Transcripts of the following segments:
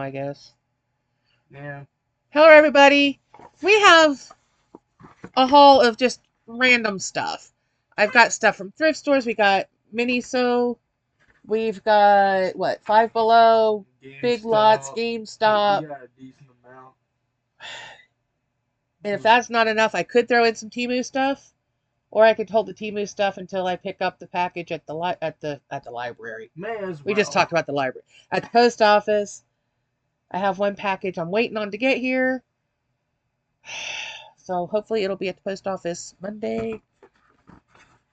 I guess. Yeah. Hello, everybody. We have a haul of just random stuff. I've got stuff from thrift stores. We got Miniso. We've got, what, Five Below, Big Lots, GameStop. We GameStop. got a decent amount. And if Those, that's not enough, I could throw in some Temu stuff. Or I could hold the Temu stuff until I pick up the package at the library. may as We just well. talked about the library. At the post office, I have one package I'm waiting on to get here. So hopefully it'll be at the post office Monday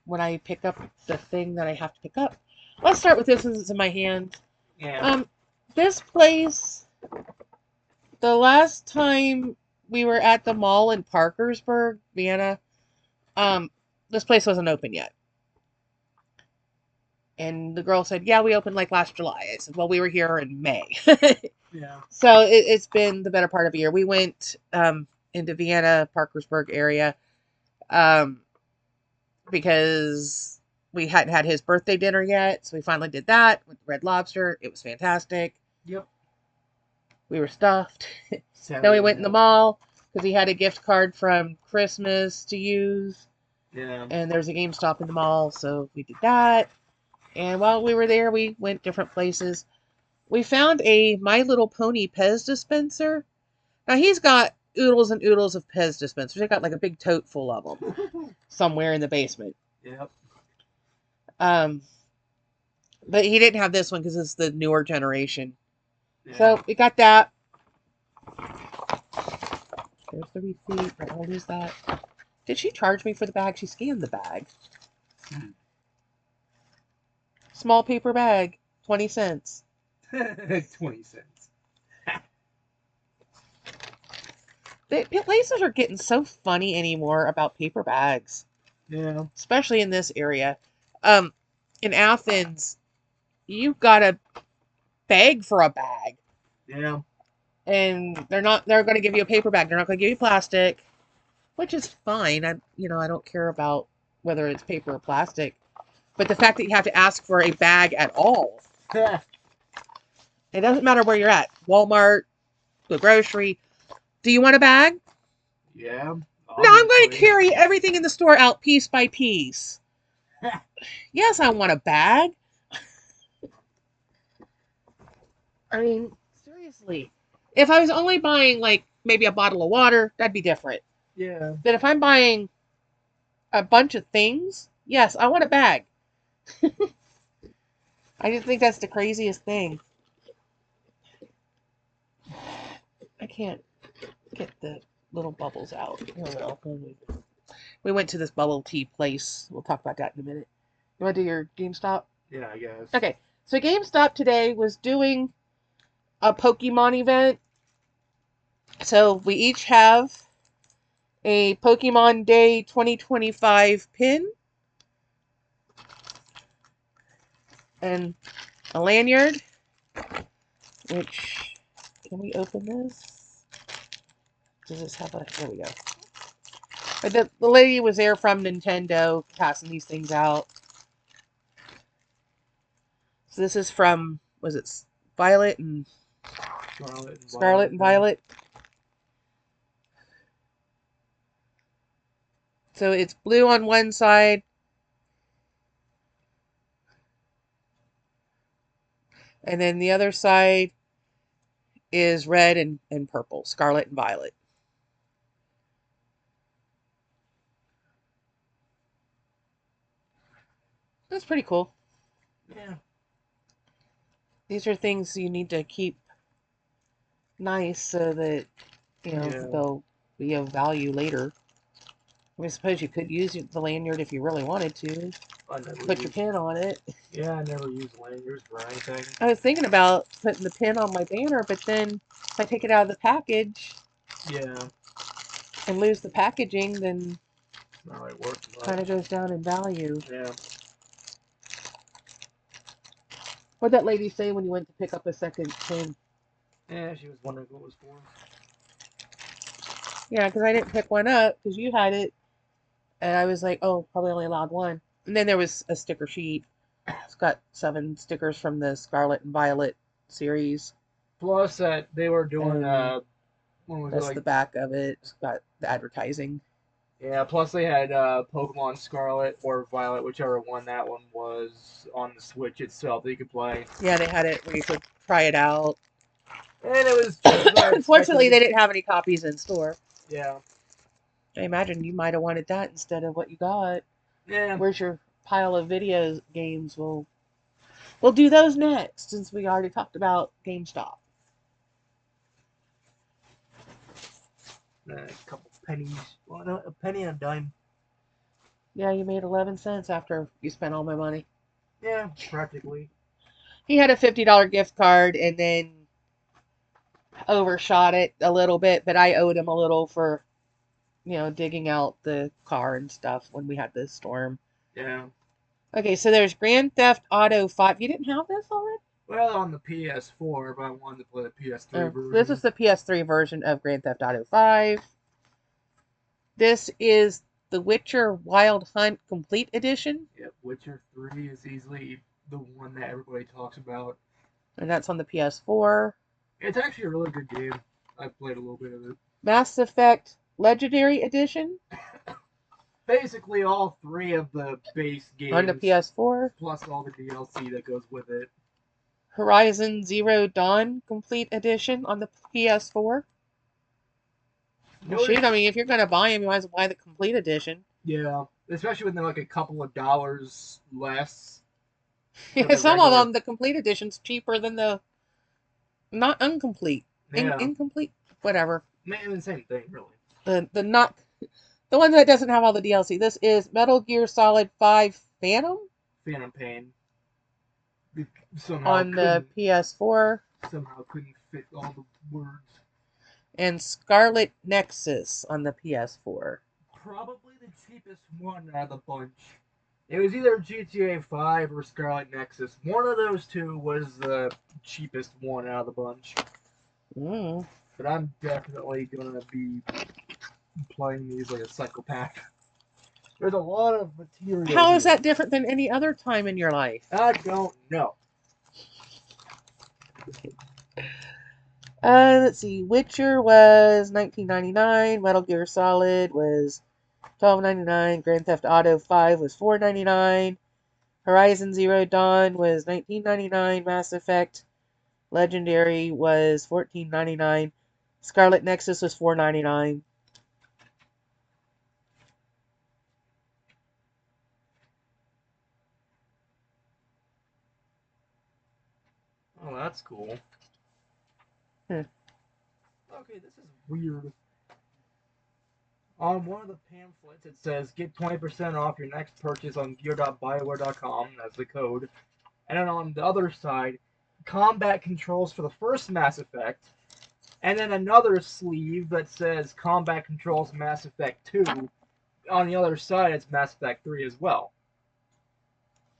when I pick up the thing that I have to pick up. Let's start with this since it's in my hand. Yeah. This place, the last time we were at the mall in Parkersburg, Vienna, um, this place wasn't open yet. And the girl said, yeah, we opened like last July. I said, well, we were here in May. Yeah. So it's been the better part of a year. We went into Vienna, Parkersburg area, um, because we hadn't had his birthday dinner yet. So we finally did that with Red Lobster. It was fantastic. Yep. We were stuffed. Then we Saturday went in the morning. mall because he had a gift card from Christmas to use. Yeah. And there's a GameStop in the mall. So we did that. And while we were there, we went different places. We found a My Little Pony Pez dispenser. Now he's got oodles and oodles of Pez dispensers. They got like a big tote full of them somewhere in the basement. Yep. Um, but he didn't have this one because it's the newer generation. Yeah. So we got that. There's the receipt. How old is that? Did she charge me for the bag? She scanned the bag. Small paper bag, 20 cents. 20 cents. The places are getting so funny anymore about paper bags, Yeah. especially in this area. Um, in Athens, you've got to beg for a bag, Yeah. and they're going to give you a paper bag. They're not going to give you plastic, which is fine. I don't care about whether it's paper or plastic, but the fact that you have to ask for a bag at all, it doesn't matter where you're at, Walmart, the grocery. Do you want a bag? Yeah. No, I'm going to Obviously. carry everything in the store out piece by piece. Yes, I want a bag. I mean, seriously. If I was only buying like maybe a bottle of water, that'd be different. Yeah. But if I'm buying a bunch of things, yes, I want a bag. I just think that's the craziest thing. I can't get the little bubbles out. Oh, well. We went to this bubble tea place. We'll talk about that in a minute. You want to do your GameStop? Yeah, I guess. Okay. So GameStop today was doing a Pokemon event. So we each have a Pokemon Day 2025 pin and a lanyard, which, can we open this? Does this have a, there we go. But the lady was there from Nintendo passing these things out. So this is from, was it Violet and Scarlet And and Violet? So it's blue on one side, and then the other side is red and purple, Scarlet and Violet. That's pretty cool. Yeah. These are things you need to keep nice so that, Yeah. they'll be of value later. I mean, suppose you could use the lanyard if you really wanted to. Put your pin on it. Yeah, I never use lanyards for anything. I was thinking about putting the pin on my banner, but then if I take it out of the package Yeah. and lose the packaging, then No, it works. it kind of goes down in value. Yeah. What'd that lady say when you went to pick up a second pin? Yeah, she was wondering what it was for. Yeah, because I didn't pick one up because you had it, and I was like, oh, probably only allowed one. And then there was a sticker sheet. It's got 7 stickers from the Scarlet and Violet series. Plus that they were doing what was it That's like? the back of it. It's got the advertising. Yeah. Plus they had Pokemon Scarlet or Violet, whichever one that one was on the Switch itself that you could play. Yeah, they had it where you could try it out. And it was just as I Unfortunately, expected. they didn't have any copies in store. Yeah. I imagine you might have wanted that instead of what you got. Yeah. Where's your pile of video games? We'll do those next since we already talked about GameStop. A couple pennies. Well, no, a penny and a dime. Yeah, you made 11 cents after you spent all my money. Yeah, practically. He had a $50 gift card and then overshot it a little bit, but I owed him a little for, digging out the car and stuff when we had the storm. Yeah. Okay, so there's Grand Theft Auto 5. You didn't have this already? Well, on the PS4, but I wanted to play the PS3 Oh, this is version. the PS3 version of Grand Theft Auto 5. This is The Witcher Wild Hunt Complete Edition, Yep, Witcher 3 is easily the one that everybody talks about. and that's on the PS4. It's actually a really good game. I've played a little bit of it. Mass Effect Legendary Edition Basically, all three of the base on the games, PS4. plus all the DLC that goes with it. Horizon Zero Dawn Complete Edition on the PS4. Well, shoot, I mean, if you're going to buy them, you might as well buy the Complete Edition. Yeah, especially when they're like a couple of dollars less. Some of them, the Complete Edition's cheaper than the not incomplete. Yeah. Incomplete, whatever. Man, the same thing, really. The one that doesn't have all the DLC. This is Metal Gear Solid 5 Phantom Phantom Pain. on the PS4. Somehow couldn't fit all the words. And Scarlet Nexus on the PS4. Probably the cheapest one out of the bunch. It was either GTA 5 or Scarlet Nexus. One of those two was the cheapest one out of the bunch. Mm. But I'm definitely gonna be playing these like a psychopath. There's a lot of material. How is that different than any other time in your life? I don't know. Let's see. Witcher was $19.99. Metal Gear Solid was $12.99. Grand Theft Auto 5 was $4.99. Horizon Zero Dawn was $19.99. Mass Effect Legendary was $14.99. Scarlet Nexus was $4.99. Oh, that's cool. Hmm. Okay, this is weird. On one of the pamphlets, it says get 20% off your next purchase on gear.bioware.com. That's the code. And then on the other side, combat controls for the first Mass Effect. And then another sleeve that says combat controls Mass Effect 2. On the other side, it's Mass Effect 3 as well.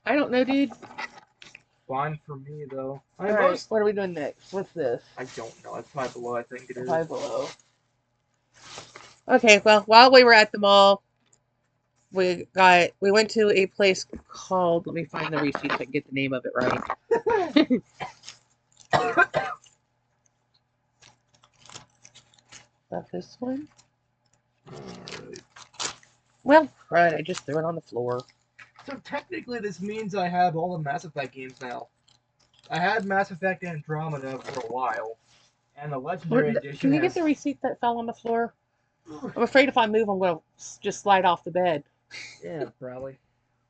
I don't know, dude. Fine for me, though. Alright, what are we doing next? What's this? I don't know. It's Five Below, I think it is. Five Below. Okay, well, while we were at the mall, we went to a place called, let me find the receipt so I can get the name of it right. About this one? Alright. Well, right, I just threw it on the floor. So technically this means I have all the Mass Effect games now. I had Mass Effect Andromeda for a while. And the Legendary Edition Can you get the receipt that fell on the floor? I'm afraid if I move, I'm going to just slide off the bed. Yeah, probably.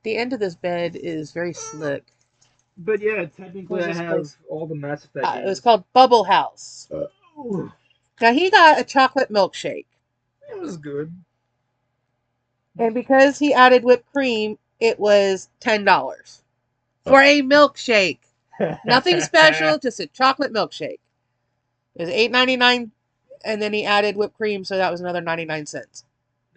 The end of this bed is very slick. But yeah, technically I have all the Mass Effect games. It was called Bubble House. Now, he got a chocolate milkshake. It was good. And because he added whipped cream, it was $10 for a milkshake. Nothing special, just a chocolate milkshake. It was $8.99, and then he added whipped cream, so that was another 99 cents.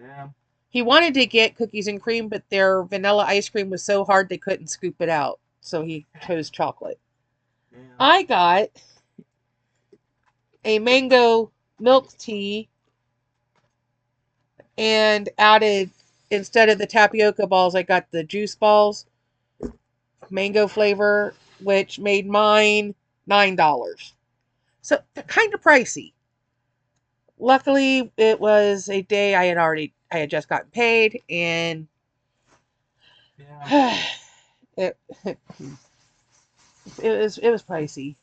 Yeah. He wanted to get cookies and cream, but their vanilla ice cream was so hard they couldn't scoop it out, so he chose chocolate. Yeah. I got a mango milk tea and added, instead of the tapioca balls, I got the juice balls, mango flavor, which made mine $9. So kind of pricey. Luckily, it was a day I had just gotten paid, and Yeah. it it was pricey.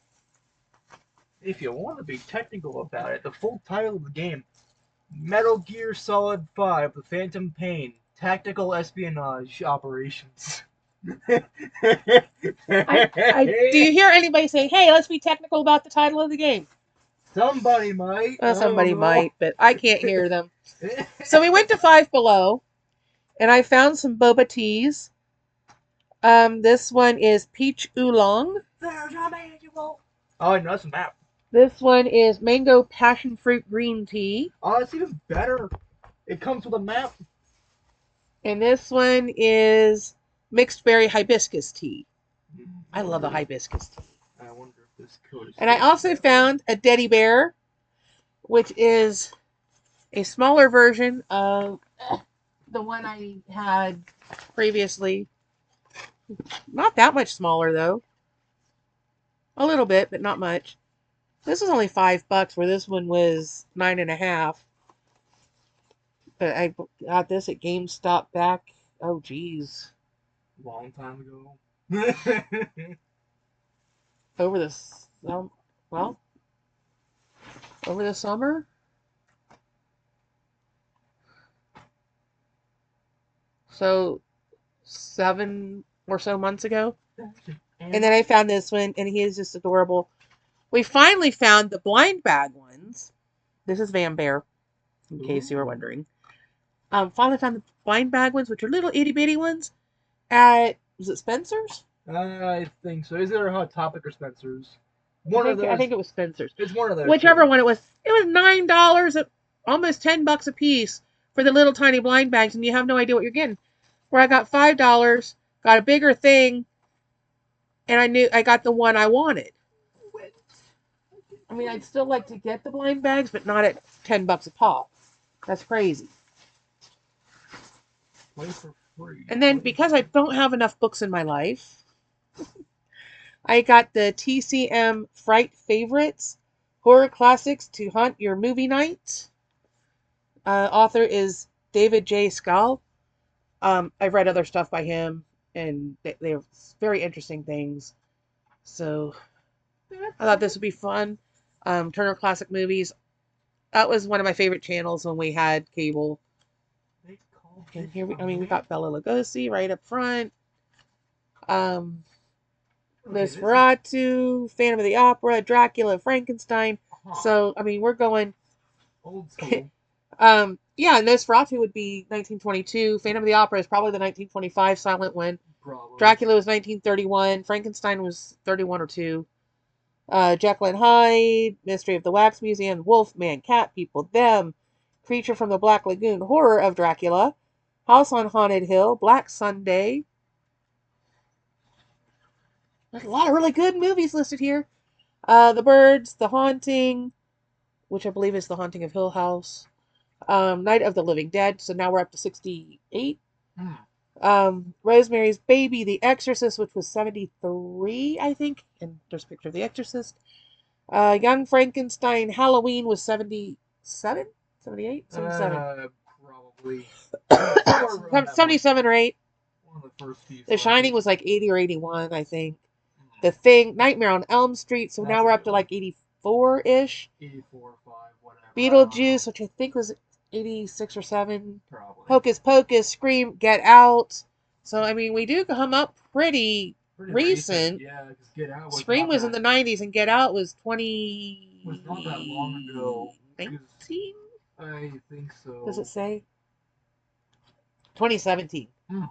If you want to be technical about it, the full title of the game, Metal Gear Solid 5: The Phantom Pain, Tactical Espionage Operations. I do you hear anybody saying, "Hey, let's be technical about the title of the game"? Somebody might. I Well, don't somebody know. might, but I can't hear them. So we went to Five Below, and I found some boba teas. This one is peach oolong. There's a manual. Oh, no, that's a map. This one is mango passion fruit green tea. Oh, that's even better. It comes with a map. And this one is mixed berry hibiscus tea. I love a hibiscus tea. I wonder if this code is. And I also found a Teddy Bear, which is a smaller version of the one I had previously. Not that much smaller, though. A little bit, but not much. This was only $5, where this one was 9.5. But I got this at GameStop back. Oh, geez. Long time ago. Over the well, over the summer. So 7 or so months ago. And then I found this one, and he is just adorable. We finally found the blind bag ones. This is Van Bear, in case you were wondering. Finally found the blind bag ones, which are little itty bitty ones at, was it Spencer's? I think so. Is there a Hot Topic or Spencer's? I think it was Spencer's. It's one of those. Whichever one it was. It was $9, almost $10 a piece for the little tiny blind bags, and you have no idea what you're getting. Where I got $5, got a bigger thing, and I knew I got the one I wanted. I mean, I'd still like to get the blind bags, but not at $10 a pop. That's crazy. Play for free. And then because I don't have enough books in my life, I got the TCM Fright Favorites Horror Classics to Haunt Your Movie Night. Author is David J. Scull. I've read other stuff by him, and they're very interesting things. So I thought this would be fun. Turner Classic Movies. That was one of my favorite channels when we had cable. And here we got Bela Lugosi right up front. Nosferatu, Phantom of the Opera, Dracula, Frankenstein. So I mean, we're going old school. Yeah, Nosferatu would be 1922. Phantom of the Opera is probably the 1925 silent one. Probably. Dracula was 1931. Frankenstein was 31 or 2. Jekyll and Hyde, Mystery of the Wax Museum, Wolf, Man, Cat, People, Them, Creature from the Black Lagoon, Horror of Dracula, House on Haunted Hill, Black Sunday. There's a lot of really good movies listed here. The Birds, The Haunting, which I believe is The Haunting of Hill House. Night of the Living Dead, so now we're up to 68. Rosemary's Baby, The Exorcist, which was 73, I think. And there's a picture of The Exorcist. Young Frankenstein, Halloween was 77? 78? 77. Probably. 77 or 8. One of the first few. The Shining was like 80 or 81, I think. The Thing, Nightmare on Elm Street, so now we're up to like 84-ish. 84, 5, whatever. Beetlejuice, which I think was 86 or 7. Probably. Hocus Pocus, Scream, Get Out. So, I mean, we do come up pretty recent. Yeah, because Get Out was Scream was in the 90s, and Get Out was 20... was not that long ago. 19? I think so. Does it say? 2017. I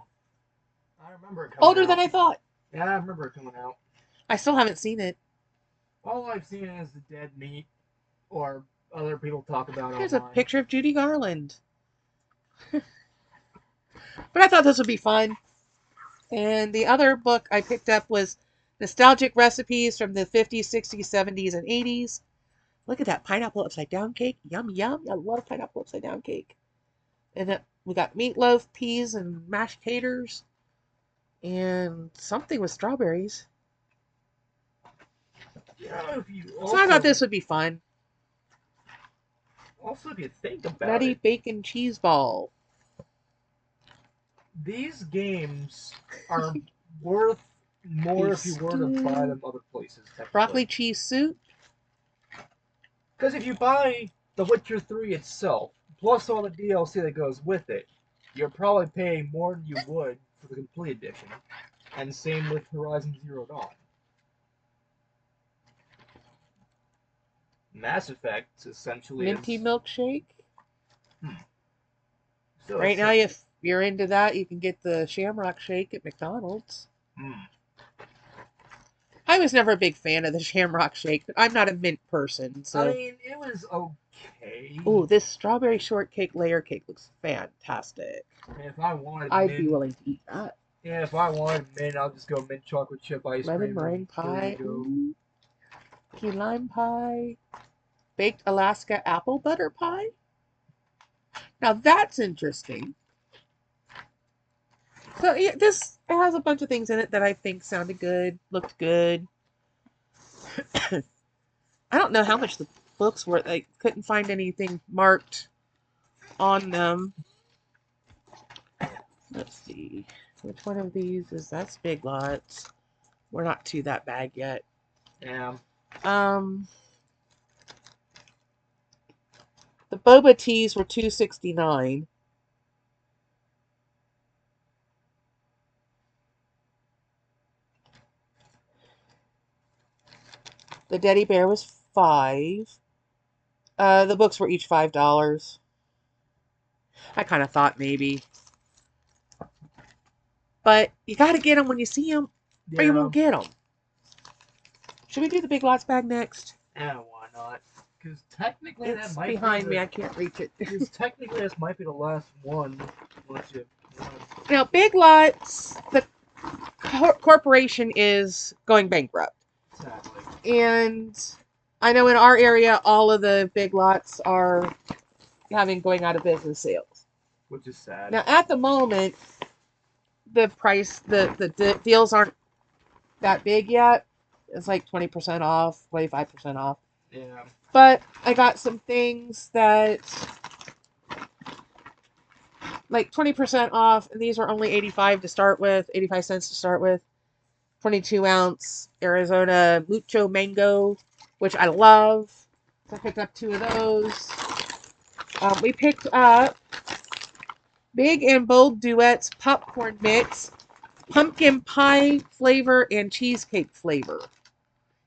remember it coming Older out. than I thought. Yeah, I remember it coming out. I still haven't seen it. All I've seen is the dead meat, or other people talk about. Here's online. a picture of Judy Garland. But I thought this would be fun. And the other book I picked up was Nostalgic Recipes from the 50s, 60s, 70s, and 80s. Look at that pineapple upside down cake. Yum, yum. I love pineapple upside down cake. And we got meatloaf, peas, and mashed taters. And something with strawberries. Yeah, if you So I thought this would be fun. also, if you think about Nutty it, bacon cheese ball. these games are worth more if you were to buy them other places, Broccoli technically. cheese soup. Because if you buy The Witcher 3 itself, plus all the DLC that goes with it, you're probably paying more than you would for the complete edition. And same with Horizon Zero Dawn. Mass Effect essentially Minty is. milkshake. So Right it's. now, if you're into that, you can get the Shamrock Shake at McDonald's. I was never a big fan of the Shamrock Shake, but I'm not a mint person, so. I mean, it was okay. Ooh, this strawberry shortcake layer cake looks fantastic. If I wanted I'd mint, be willing to eat that. yeah, if I wanted mint, I'll just go mint chocolate chip ice Lemon cream. meringue pie. There you Ooh. Key lime pie. Baked Alaska apple butter pie. Now that's interesting. So yeah, this has a bunch of things in it that I think sounded good, looked good. I don't know how much the books were. I couldn't find anything marked on them. Let's see. Which one of these is that's Big Lots. We're not to that bag yet. go. The boba teas were $2.69. The Teddy Bear was $5. The books were each $5. I kind of thought maybe. But you got to get them when you see them, or you won't get them. Should we do the Big Lots bag next? Yeah, why not? Because technically It's that might behind be me. I can't reach it. Because technically this might be the last one. Unless you. Now, Big Lots, the corporation is going bankrupt. Exactly. And I know in our area, all of the Big Lots are going out of business sales. Which is sad. Now, at the moment, the price, the deals aren't that big yet. It's like 20% off, 25% off. Yeah. But I got some things that, like 20% off, and these were only 85 to start with, 85 cents to start with. 22-ounce Arizona Mucho Mango, which I love. So I picked up 2 of those. We picked up Big and Bold Duets Popcorn Mix, Pumpkin Pie flavor and Cheesecake flavor.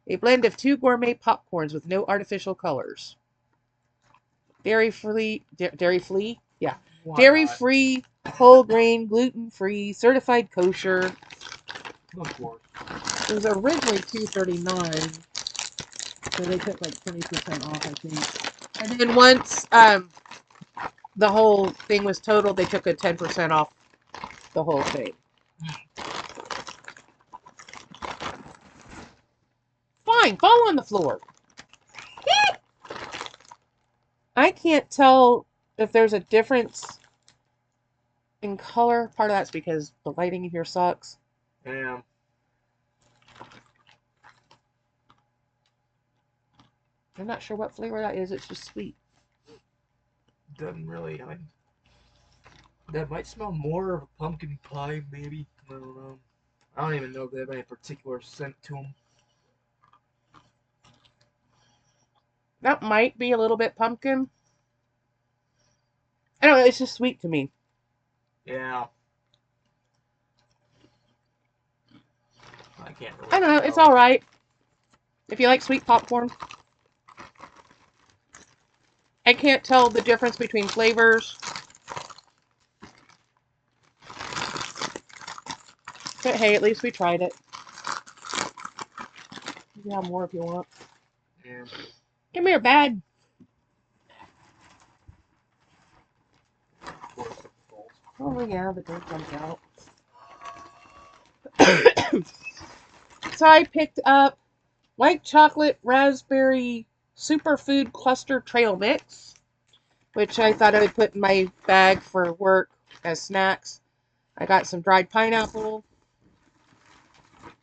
A blend of 2 gourmet popcorns with no artificial colors. Dairy-free, yeah. Dairy-free, whole grain, gluten-free, certified kosher. Of course. It was originally $2.39, so they took like 20% off, I think. And then once the whole thing was totaled, they took a 10% off the whole thing. Fine, fall on the floor. I can't tell if there's a difference in color. Part of that's because the lighting here sucks. Yeah. I'm not sure what flavor that is. It's just sweet. Doesn't really. I mean, that might smell more of a pumpkin pie, maybe. I don't know. I don't even know if they have any particular scent to them. That might be a little bit pumpkin. I don't know. It's just sweet to me. Yeah. I can't really. I don't know. It's all right. If you like sweet popcorn. I can't tell the difference between flavors. But hey, at least we tried it. You can have more if you want. Yeah. Give me your bag. Oh yeah, the dirt comes out. So I picked up white chocolate raspberry superfood cluster trail mix, which I thought I would put in my bag for work as snacks. I got some dried pineapple.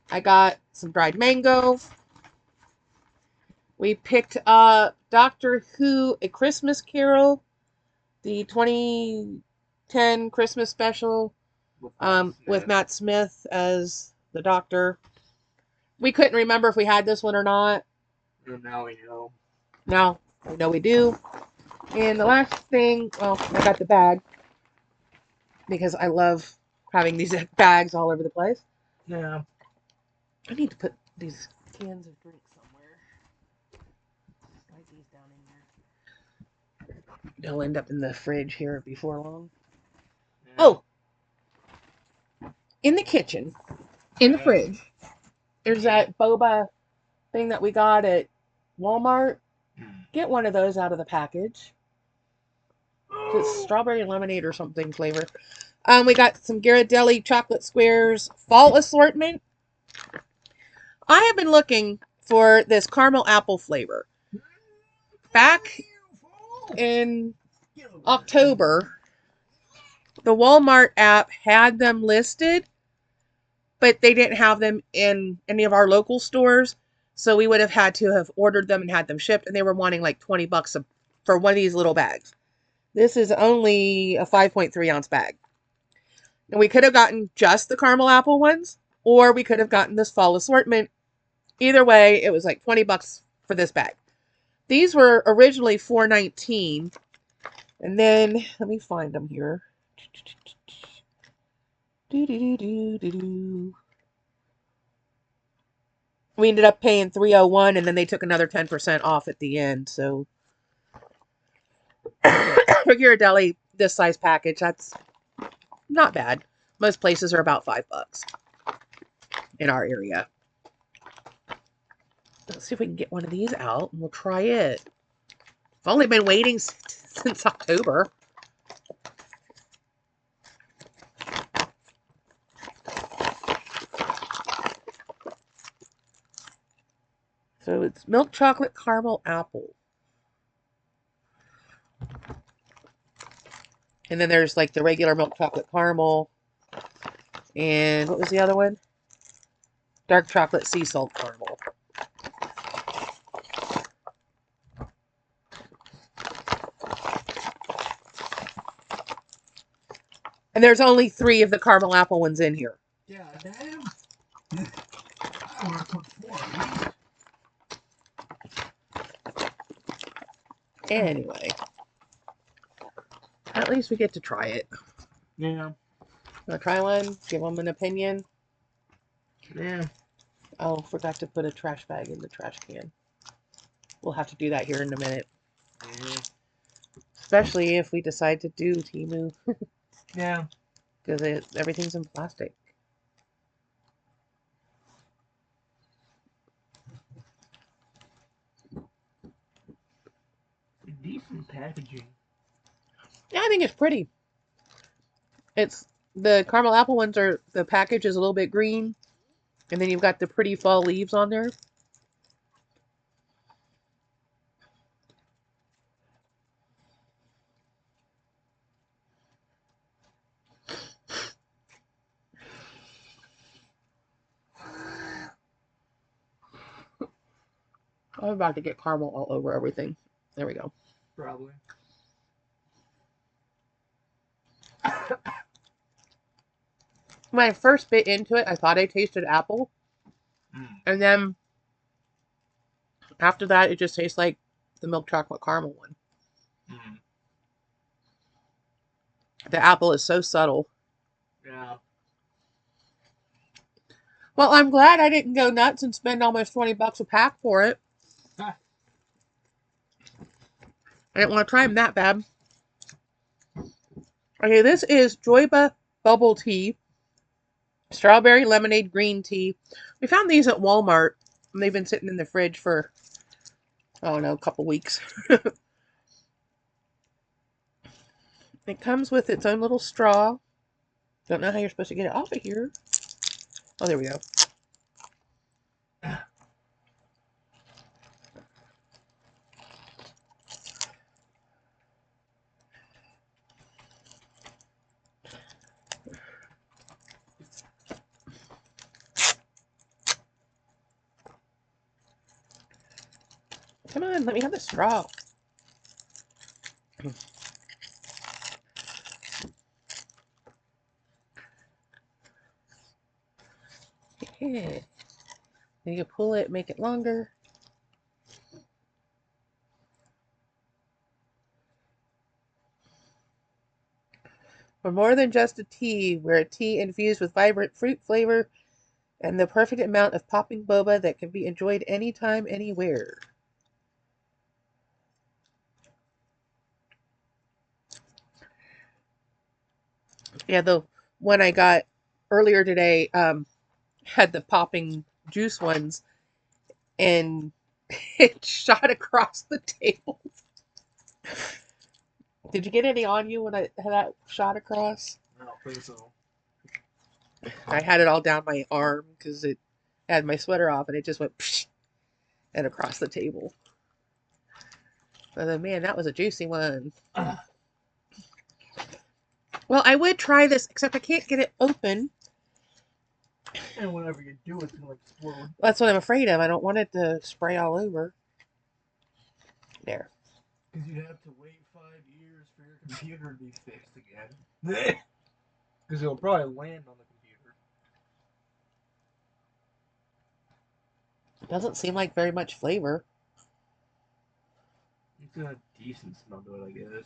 I got some dried mango. We picked up Doctor Who: A Christmas Carol, the 2010 Christmas special, with Matt Smith as the Doctor. We couldn't remember if we had this one or not. And now we know. Now we know we do. And the last thing, well, I got the bag because I love having these bags all over the place. Yeah. I need to put these cans of drink somewhere. Slide these down in here. They'll end up in the fridge here before long. Yeah. Oh, in the kitchen, in the Yeah. fridge, there's that boba thing that we got at Walmart. Get one of those out of the package. It's strawberry lemonade or something flavor. We got some Ghirardelli chocolate squares fall assortment. I have been looking for this caramel apple flavor. Back in October, the Walmart app had them listed, but they didn't have them in any of our local stores. So we would have had to have ordered them and had them shipped, and they were wanting like $20 for one of these little bags. This is only a 5.3 ounce bag. And we could have gotten just the caramel apple ones, or we could have gotten this fall assortment. Either way, it was like $20 for this bag. These were originally $4.19, and then let me find them here. We ended up paying $3.01, and then they took another 10% off at the end. So for Ghirardelli, this size package, that's not bad. Most places are about $5 in our area. Let's see if we can get one of these out, and we'll try it. I've only been waiting since October. So it's milk chocolate caramel apple. And then there's like the regular milk chocolate caramel. And what was the other one? Dark chocolate sea salt caramel. And there's only 3 of the caramel apple ones in here. Yeah, damn. I want to put 4. Anyway. At least we get to try it. Yeah. Want to try one? Give them an opinion? Yeah. Oh, forgot to put a trash bag in the trash can. We'll have to do that here in a minute. Yeah. Especially if we decide to do Temu. Yeah. Because everything's in plastic. Decent packaging. Yeah, I think it's pretty. It's the caramel apple ones are the package is a little bit green, and then you've got the pretty fall leaves on there. I'm about to get caramel all over everything. There we go. Probably. When I first bit into it, I thought I tasted apple. And then after that, it just tastes like the milk chocolate caramel one. The apple is so subtle. Yeah. Well, I'm glad I didn't go nuts and spend almost $20 a pack for it. Huh. I didn't want to try them that bad. Okay, this is Joyba Bubble Tea. Strawberry lemonade green tea. We found these at Walmart, and they've been sitting in the fridge for, I don't know, a couple weeks. It comes with its own little straw. Don't know how you're supposed to get it off of here. Oh, there we go. Come on, let me have the straw. Yeah. Then you pull it, make it longer. We're more than just a tea. We're a tea infused with vibrant fruit flavor and the perfect amount of popping boba that can be enjoyed anytime, anywhere. Yeah, the one I got earlier today had the popping juice ones, and it shot across the table. Did you get any on you when I had that shot across? I don't think so. I had it all down my arm because it had my sweater off, and it just went psh, and across the table. But then, man, that was a juicy one. Well, I would try this, except I can't get it open. And whenever you do, it's gonna explode. That's what I'm afraid of. I don't want it to spray all over. There. Because you'd have to wait 5 years for your computer to be fixed again. Because it'll probably land on the computer. Doesn't seem like very much flavor. It's a decent smell to it, I guess.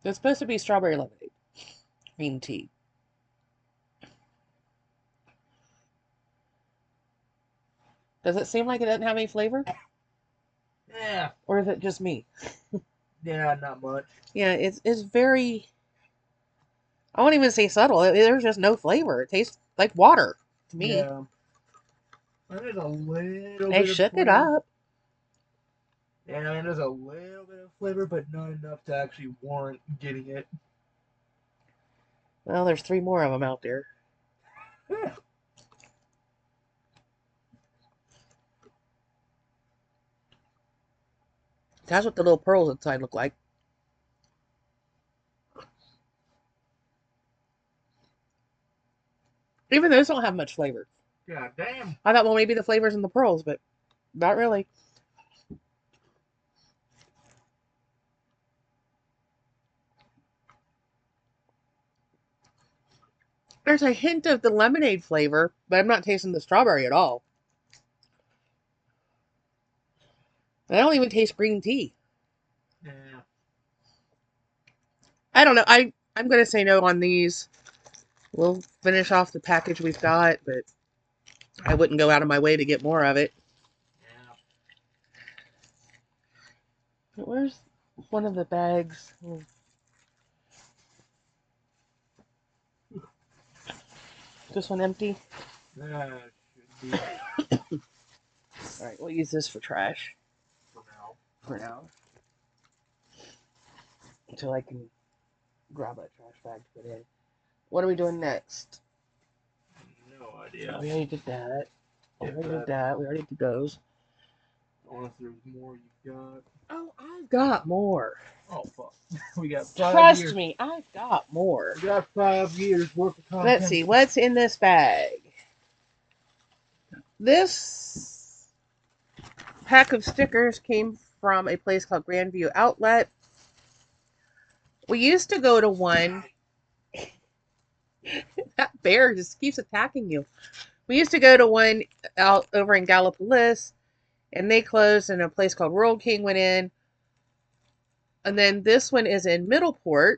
It's supposed to be strawberry lemonade. Green tea. Does it seem like it doesn't have any flavor? Yeah. Or is it just me? Yeah, not much. Yeah, it's very... I won't even say subtle. There's just no flavor. It tastes like water to me. Yeah. There's a little They bit of shook it flavor. up. Yeah, I mean, there's a little bit of flavor, but not enough to actually warrant getting it. Well, there's 3 more of them out there. Yeah. That's what the little pearls inside look like. Even those don't have much flavor. God damn. I thought, well, maybe the flavor's in the pearls, but not really. There's a hint of the lemonade flavor, but I'm not tasting the strawberry at all. I don't even taste green tea. Yeah. I don't know. I'm going to say no on these. We'll finish off the package we've got, but I wouldn't go out of my way to get more of it. Yeah. But where's one of the bags? This one empty? That should be Alright, we'll use this for trash for now. for now. Until I can grab a trash bag to put in. What are we doing next? No Oh, idea. we already did that. We If already that- did that. We already did those. Unless there's more you got. Oh, I've got more. Oh, fuck. We got 5 Trust years. me, I've got more. We got 5 years worth of content. Let's see, what's in this bag? This pack of stickers came from a place called Grandview Outlet. We used to go to one. That bear just keeps attacking you. We used to go to one out over in Gallipolis, and they closed, and a place called World King went in. And then this one is in Middleport.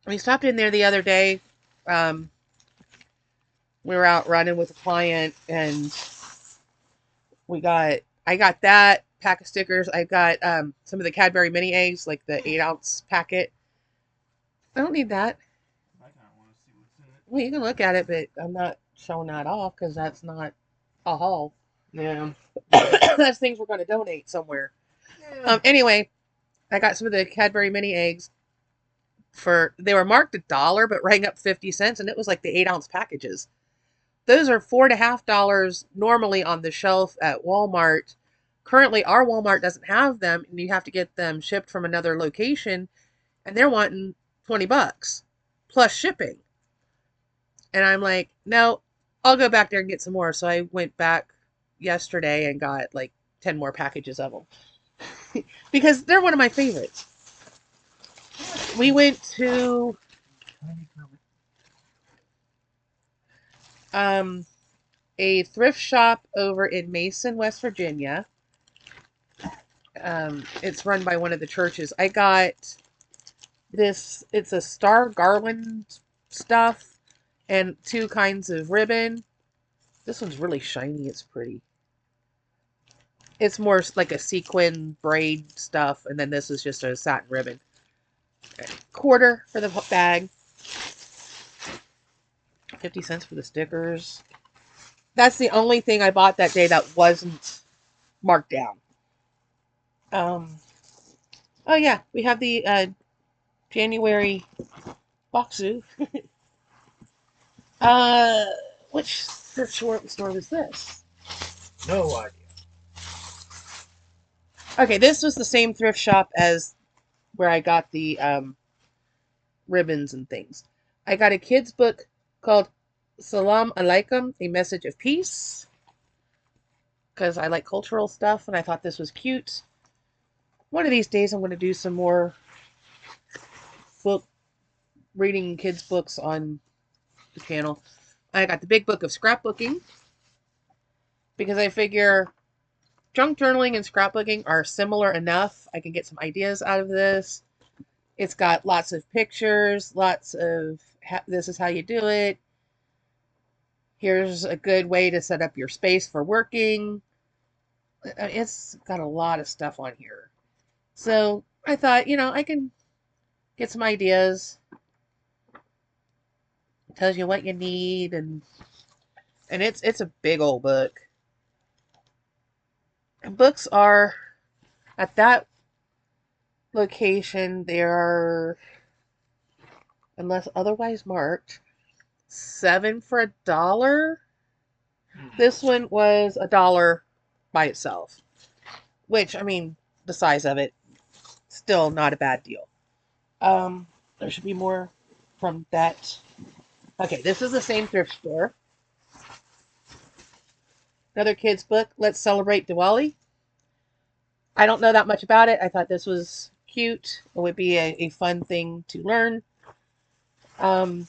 We stopped in there the other day. We were out running with a client, and I got that pack of stickers. I got some of the Cadbury mini eggs, like the 8-ounce packet. I don't need that. I kind of want to see what's in it. Well, you can look at it, but I'm not showing that off because that's not a haul. Yeah. That's things we're going to donate somewhere. Yeah. Anyway, I got some of the Cadbury mini eggs they were marked $1, but rang up 50 cents, and it was like the 8-ounce packages. Those are $4.50 normally on the shelf at Walmart. Currently, our Walmart doesn't have them, and you have to get them shipped from another location, and they're wanting $20 plus shipping. And I'm like, no, I'll go back there and get some more. So I went back yesterday and got like 10 more packages of them because they're one of my favorites. We went to um, a thrift shop over in Mason, West Virginia. It's run by one of the churches. I got this, it's a star garland stuff and 2 kinds of ribbon. This one's really shiny. It's pretty. It's more like a sequin braid stuff, and then this is just a satin ribbon. Quarter for the bag. 50 cents for the stickers. That's the only thing I bought that day that wasn't marked down. Oh yeah, we have the January Boxu. uh, which thrift store was this? No idea. Okay, this was the same thrift shop as where I got the ribbons and things. I got a kid's book called Salam Alaikum, A Message of Peace, because I like cultural stuff and I thought this was cute. One of these days I'm going to do some more book reading kids' books on the channel. I got the big book of scrapbooking because I figure junk journaling and scrapbooking are similar enough. I can get some ideas out of this. It's got lots of pictures, lots of this is how you do it. Here's a good way to set up your space for working. It's got a lot of stuff on here. So I thought, I can get some ideas. It tells you what you need, and it's a big old book. And books are at that location, they are, unless otherwise marked, 7 for $1. This one was $1 by itself, which, I mean, the size of it, still not a bad deal. There should be more from that. Okay, this is the same thrift store. Another kid's book, Let's Celebrate Diwali. I don't know that much about it. I thought this was cute. It would be a fun thing to learn. I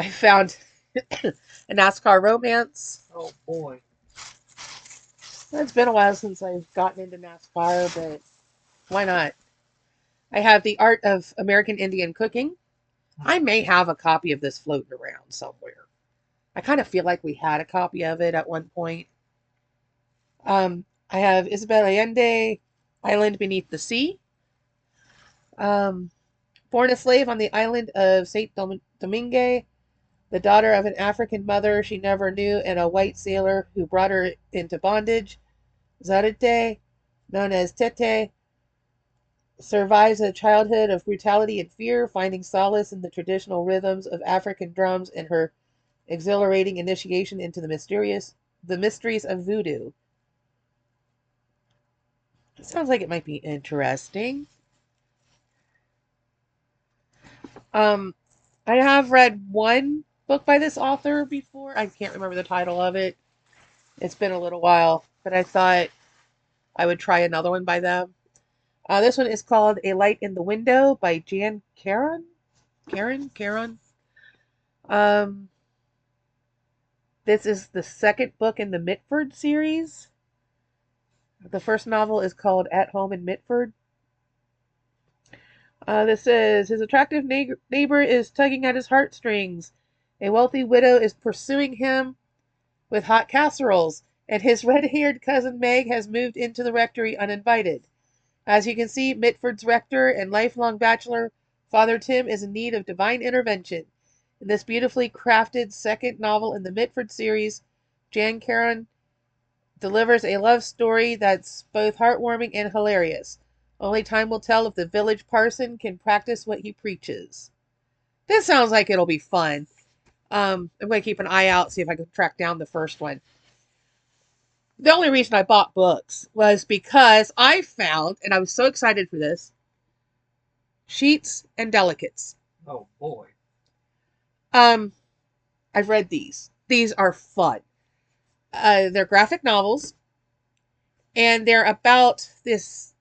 found a NASCAR romance. Oh boy. It's been a while since I've gotten into NASCAR, but why not? I have The Art of American Indian Cooking. I may have a copy of this floating around somewhere. I kind of feel like we had a copy of it at one point. I have Isabel Allende, Island Beneath the Sea. Born a slave on the island of St. Domingue, the daughter of an African mother she never knew and a white sailor who brought her into bondage, Zarete, known as Tete, survives a childhood of brutality and fear, finding solace in the traditional rhythms of African drums and her exhilarating initiation into the mysteries of voodoo. It sounds like it might be interesting. I have read one book by this author before. I can't remember the title of it. It's been a little while, but I thought I would try another one by them. This one is called A Light in the Window by Jan Caron. Caron. Um, this is the second book in the Mitford series. The first novel is called At Home in Mitford. This says his attractive neighbor is tugging at his heartstrings. A wealthy widow is pursuing him with hot casseroles, and his red-haired cousin Meg has moved into the rectory uninvited. As you can see, Mitford's rector and lifelong bachelor, Father Tim, is in need of divine intervention. In this beautifully crafted second novel in the Mitford series, Jan Caron delivers a love story that's both heartwarming and hilarious. Only time will tell if the village parson can practice what he preaches. This sounds like it'll be fun. I'm going to keep an eye out, see if I can track down the first one. The only reason I bought books was because I found, and I was so excited for this, Sheets and Delicates. Oh boy. I've read these. These are fun. They're graphic novels. And they're about this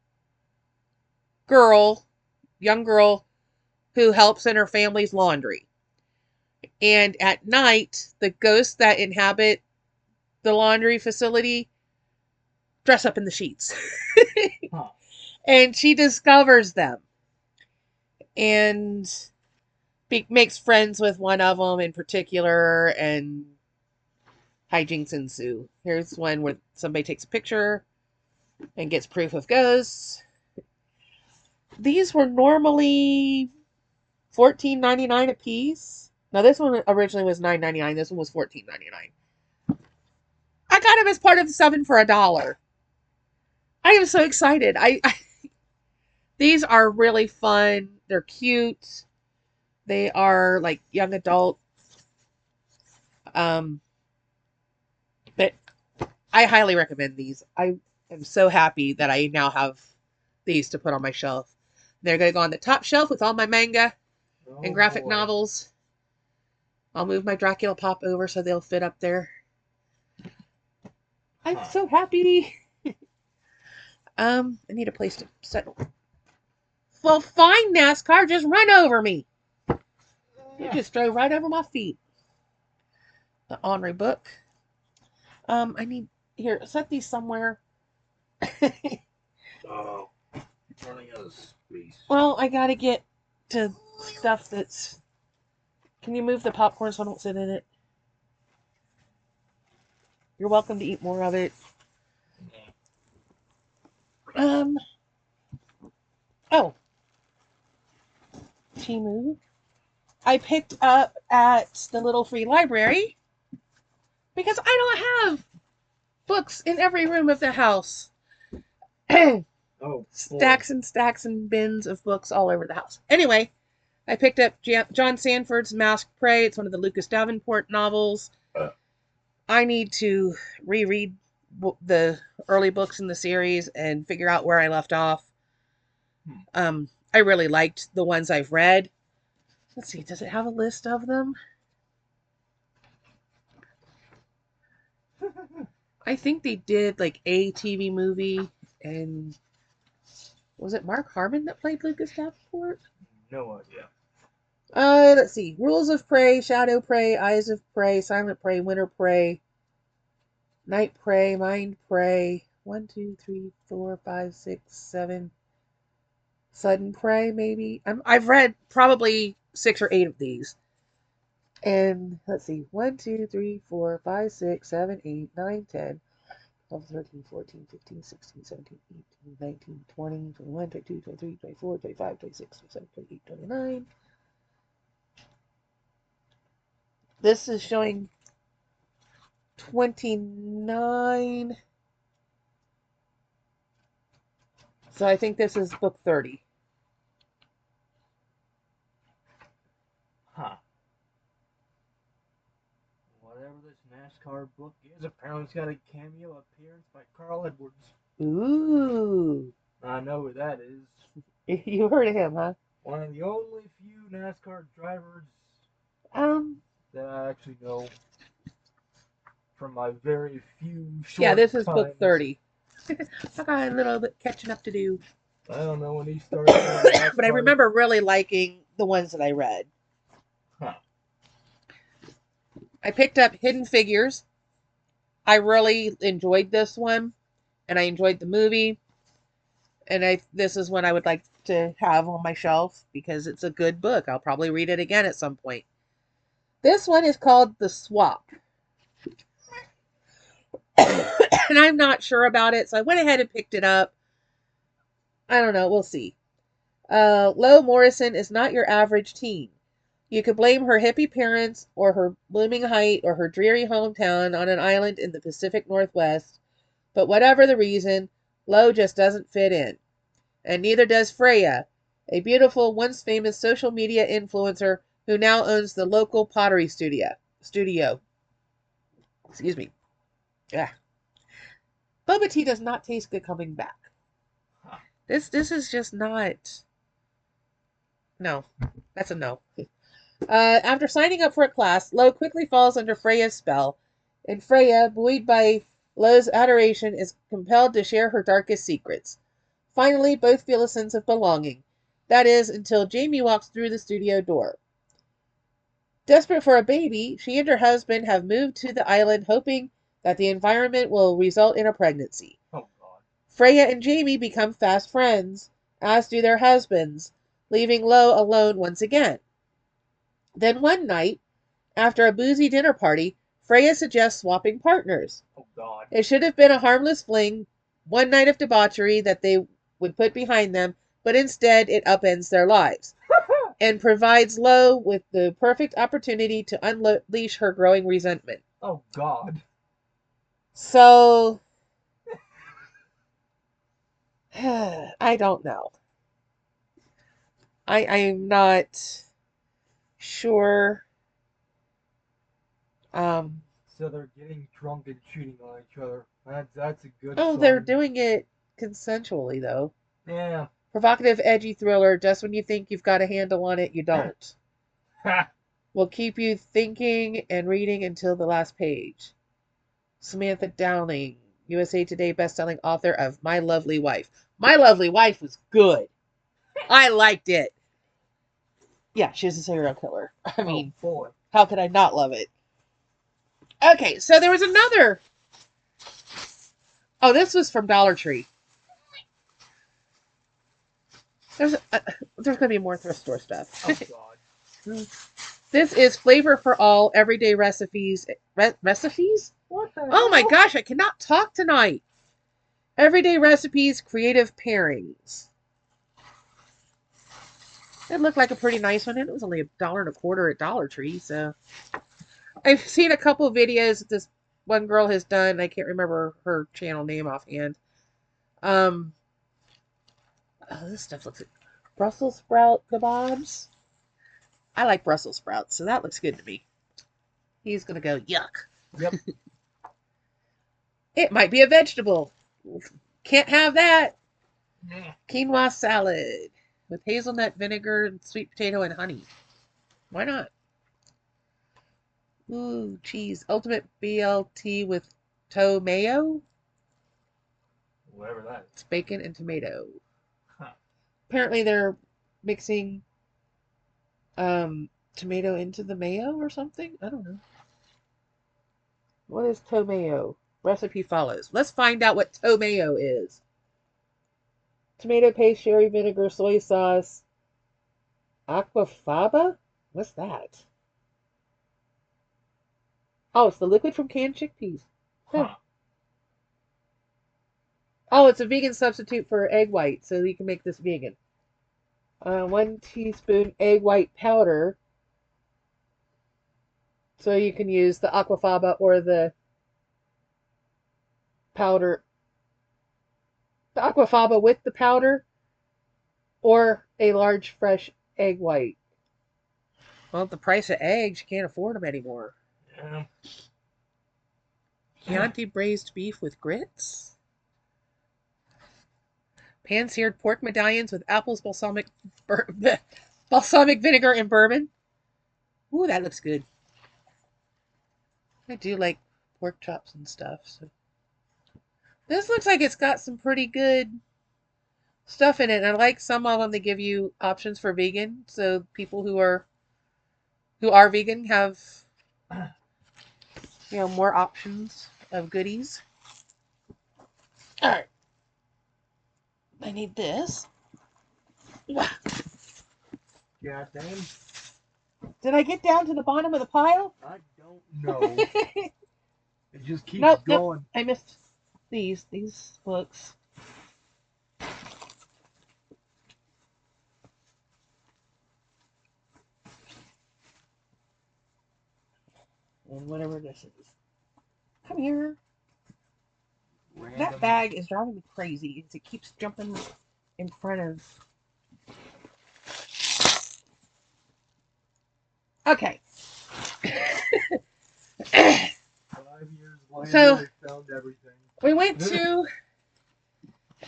girl, young girl, who helps in her family's laundry. And at night, the ghosts that inhabit the laundry facility dress up in the sheets. Huh. And she discovers them and makes friends with one of them in particular, and hijinks ensue. Here's one where somebody takes a picture and gets proof of ghosts. These were normally $14.99 a piece. Now this one originally was $9.99. This one was $14.99. I got them as part of the 7 for $1. I am so excited. These are really fun. They're cute. They are like young adult. But I highly recommend these. I am so happy that I now have these to put on my shelf. They're going to go on the top shelf with all my manga and graphic novels. I'll move my Dracula Pop over so they'll fit up there. I'm so happy. I need a place to settle. Well, fine, NASCAR. Just run over me. You just drove right over my feet. The Henri book. I need... Here, set these somewhere. Oh, running out of space. Well, I gotta get to stuff that's... Can you move the popcorn so I don't sit in it? You're welcome to eat more of it. Oh. Temu. I picked up at the little free library because I don't have books in every room of the house. Oh, Stacks and stacks and bins of books all over the house. Anyway, I picked up John Sandford's Masked Prey. It's one of the Lucas Davenport novels. I need to reread the early books in the series and figure out where I left off. I really liked the ones I've read. Let's see, does it have a list of them? I think they did like a TV movie, and was it Mark Harmon that played Lucas Davenport? No idea. Let's see. Rules of Prey, Shadow Prey, Eyes of Prey, Silent Prey, Winter Prey, Night Prey, Mind Prey. 1, 2, 3, 4, 5, 6, 7. Sudden Prey, maybe. I've read probably 6 or 8 of these. And let's see. 1, 2, 3, 4, 5, 6, 7, 8, 9, 10, 12, 13, 14, 15, 16, 17, 18, 19, 20, 21, 22, 23, 24, 25, 26, 27, 28, 29. This is showing 29. So I think this is book 30. Huh. Whatever this NASCAR book is, apparently it's got a cameo appearance by Carl Edwards. Ooh. I know who that is. You heard of him, huh? One of the only few NASCAR drivers that I actually know from my very few short Yeah, this is times. book 30. I got a little bit catching up to do. I don't know when he started. But I remember really liking the ones that I read. Huh. I picked up Hidden Figures. I really enjoyed this one, and I enjoyed the movie. And this is one I would like to have on my shelf because it's a good book. I'll probably read it again at some point. This one is called The Swap. And I'm not sure about it, so I went ahead and picked it up. I don't know. We'll see. Lo Morrison is not your average teen. You could blame her hippie parents or her blooming height or her dreary hometown on an island in the Pacific Northwest, but whatever the reason, Lo just doesn't fit in. And neither does Freya, a beautiful, once famous social media influencer who now owns the local pottery studio. Excuse me. Yeah. Boba tea does not taste good coming back. This is just not... No. That's a no. After signing up for a class, Lo quickly falls under Freya's spell, and Freya, buoyed by Lo's adoration is compelled to share her darkest secrets. Finally, both feel a sense of belonging. That is, until Jamie walks through the studio door. Desperate for a baby, she and her husband have moved to the island hoping that the environment will result in a pregnancy. Oh, God. Freya and Jamie become fast friends, as do their husbands, leaving Lo alone once again. Then one night, after a boozy dinner party, Freya suggests swapping partners. Oh, God. It should have been a harmless fling, one night of debauchery that they would put behind them, but instead it upends their lives and provides Lo with the perfect opportunity to unleash her growing resentment. Oh, God. So, I don't know. I'm not sure. So they're getting drunk and cheating on each other. That's a good Oh, sign. they're doing it consensually, though. Yeah. Provocative, edgy thriller. Just when you think you've got a handle on it, you don't. Ha! Will keep you thinking and reading until the last page. Samantha Downing, USA Today bestselling author of My Lovely Wife. My Lovely Wife was good. I liked it. Yeah, she's a serial killer. I mean, oh, boy. how could I not love it? Okay, so there was another. Oh, this was from Dollar Tree. There's going to be more thrift store stuff. Oh, God. This is Flavor for All Everyday Recipes. Recipes? What the Oh hell? my gosh, I cannot talk tonight. Everyday Recipes, Creative Pairings. It looked like a pretty nice one, and it was only $1.25 at Dollar Tree, so. I've seen a couple of videos that this one girl has done. I can't remember her channel name offhand. Oh, this stuff looks like Brussels sprout kebabs. I like Brussels sprouts, so that looks good to me. He's gonna go yuck. Yep. It might be a vegetable. Can't have that. Yeah. Quinoa salad with hazelnut vinegar and sweet potato and honey. Why not? Ooh, cheese. Ultimate BLT with tomato. Whatever that is. It's bacon and tomato. Huh. Apparently they're mixing tomato into the mayo or something. I don't know. What is tomato? Recipe follows. Let's find out what tomato is. Tomato paste, sherry vinegar, soy sauce, aquafaba? What's that? Oh, it's the liquid from canned chickpeas. Huh. Oh, it's a vegan substitute for egg white, so you can make this vegan. 1 teaspoon egg white powder. So you can use the aquafaba or the powder. The aquafaba with the powder or a large fresh egg white. Well, the price of eggs, you can't afford them anymore. Yeah. Chianti braised beef with grits. Pan-seared pork medallions with apples, balsamic vinegar, and bourbon. Ooh, that looks good. I do like pork chops and stuff. So. This looks like it's got some pretty good stuff in it. And I like some of them. They give you options for vegan, so people who are vegan have more options of goodies. All right, I need this. God damn. Did I get down to the bottom of the pile? I don't know. It just keeps Nope. going. I missed these books. And whatever this is. Come here. Random. That bag is driving me crazy. It keeps jumping in front of. Okay. 5 years later, So, they found everything. we went to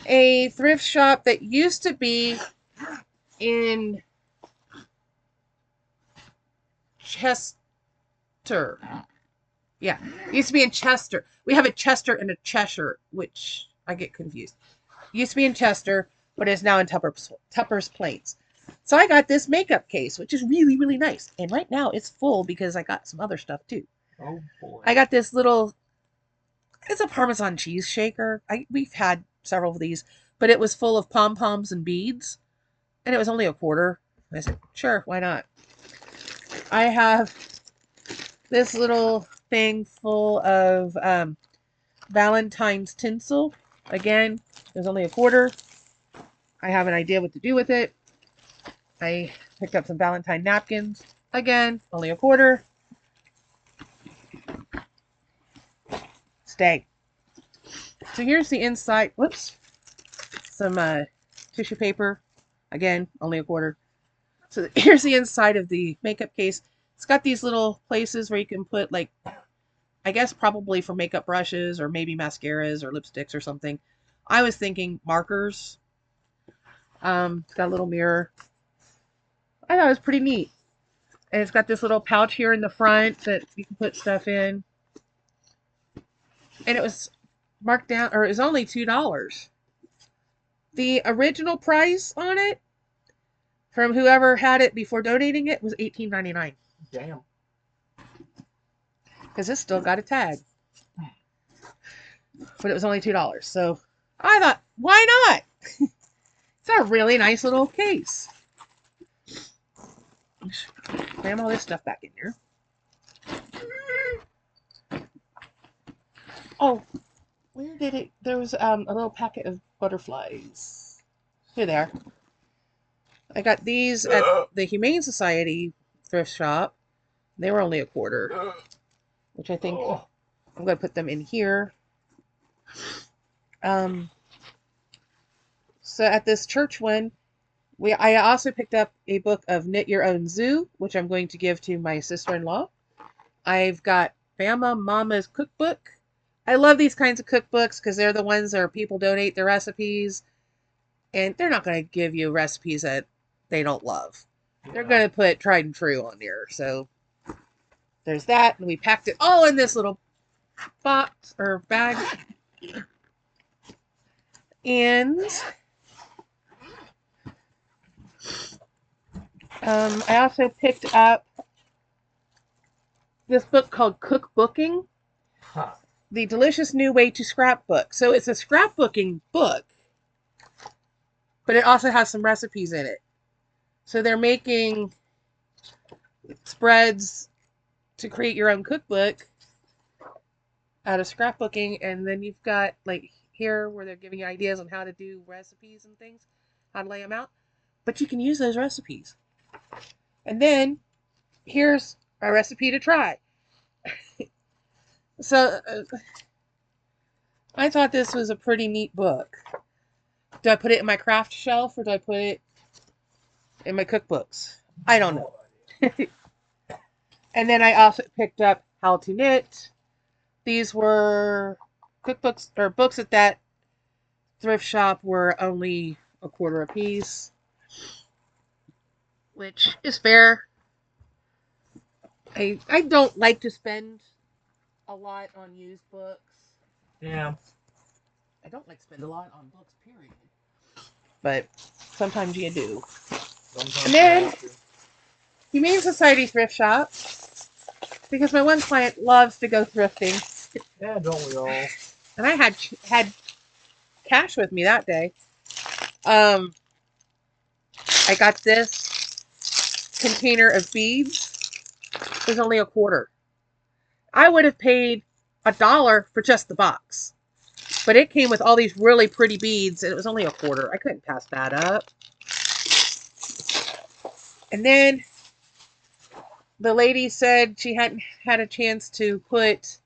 a thrift shop that used to be in Chester. Yeah. It used to be in Chester. We have a Chester and a Cheshire, which I get confused. It used to be in Chester, but it's now in Tupper's Plates. So I got this makeup case, which is really, really nice. And right now it's full because I got some other stuff too. Oh boy. I got this little, it's a Parmesan cheese shaker. We've had several of these, but it was full of pom poms and beads, and it was only a quarter. I said, sure, why not? I have this little thing full of Valentine's tinsel. Again, it was only a quarter. I have an idea what to do with it. I picked up some Valentine napkins. Again, only a quarter. Stay. So here's the inside. Whoops. Some tissue paper. Again, only a quarter. So here's the inside of the makeup case. It's got these little places where you can put, like, I guess probably for makeup brushes or maybe mascaras or lipsticks or something. I was thinking markers. It's got a little mirror. I thought it was pretty neat. And it's got this little pouch here in the front that you can put stuff in. And it was marked down, or it was only $2. The original price on it from whoever had it before donating it was $18.99. Damn. Because it's still got a tag. But it was only $2. So I thought, why not? It's a really nice little case. Cram all this stuff back in here. Oh, where did it? There was a little packet of butterflies. Here they are. I got these at the Humane Society thrift shop. They were only a quarter, which I think I'm going to put them in here. So at this church one, I also picked up a book of Knit Your Own Zoo, which I'm going to give to my sister-in-law. I've got Bama Mama's cookbook. I love these kinds of cookbooks because they're the ones where people donate their recipes, and they're not going to give you recipes that they don't love. Yeah. They're going to put tried and true on there. So there's that, and we packed it all in this little box or bag. And I also picked up this book called Cookbooking. Huh. The Delicious New Way to Scrapbook. So it's a scrapbooking book, but it also has some recipes in it. So they're making spreads to create your own cookbook out of scrapbooking, and then you've got, like, here where they're giving you ideas on how to do recipes and things, how to lay them out. But you can use those recipes. And then here's a recipe to try. So I thought this was a pretty neat book. Do I put it in my craft shelf or do I put it in my cookbooks? I don't know. And then I also picked up How to Knit. These were cookbooks or books at that thrift shop were only a quarter a piece, which is fair. I don't like to spend a lot on used books. Yeah. I don't like to spend a lot on books, period. But sometimes you do. And then Humane Society thrift shop, because my one client loves to go thrifting. Yeah, don't we all? And I had cash with me that day. I got this container of beads. It was only a quarter. I would have paid $1 for just the box. But it came with all these really pretty beads, and it was only a quarter. I couldn't pass that up. And then the lady said she hadn't had a chance to put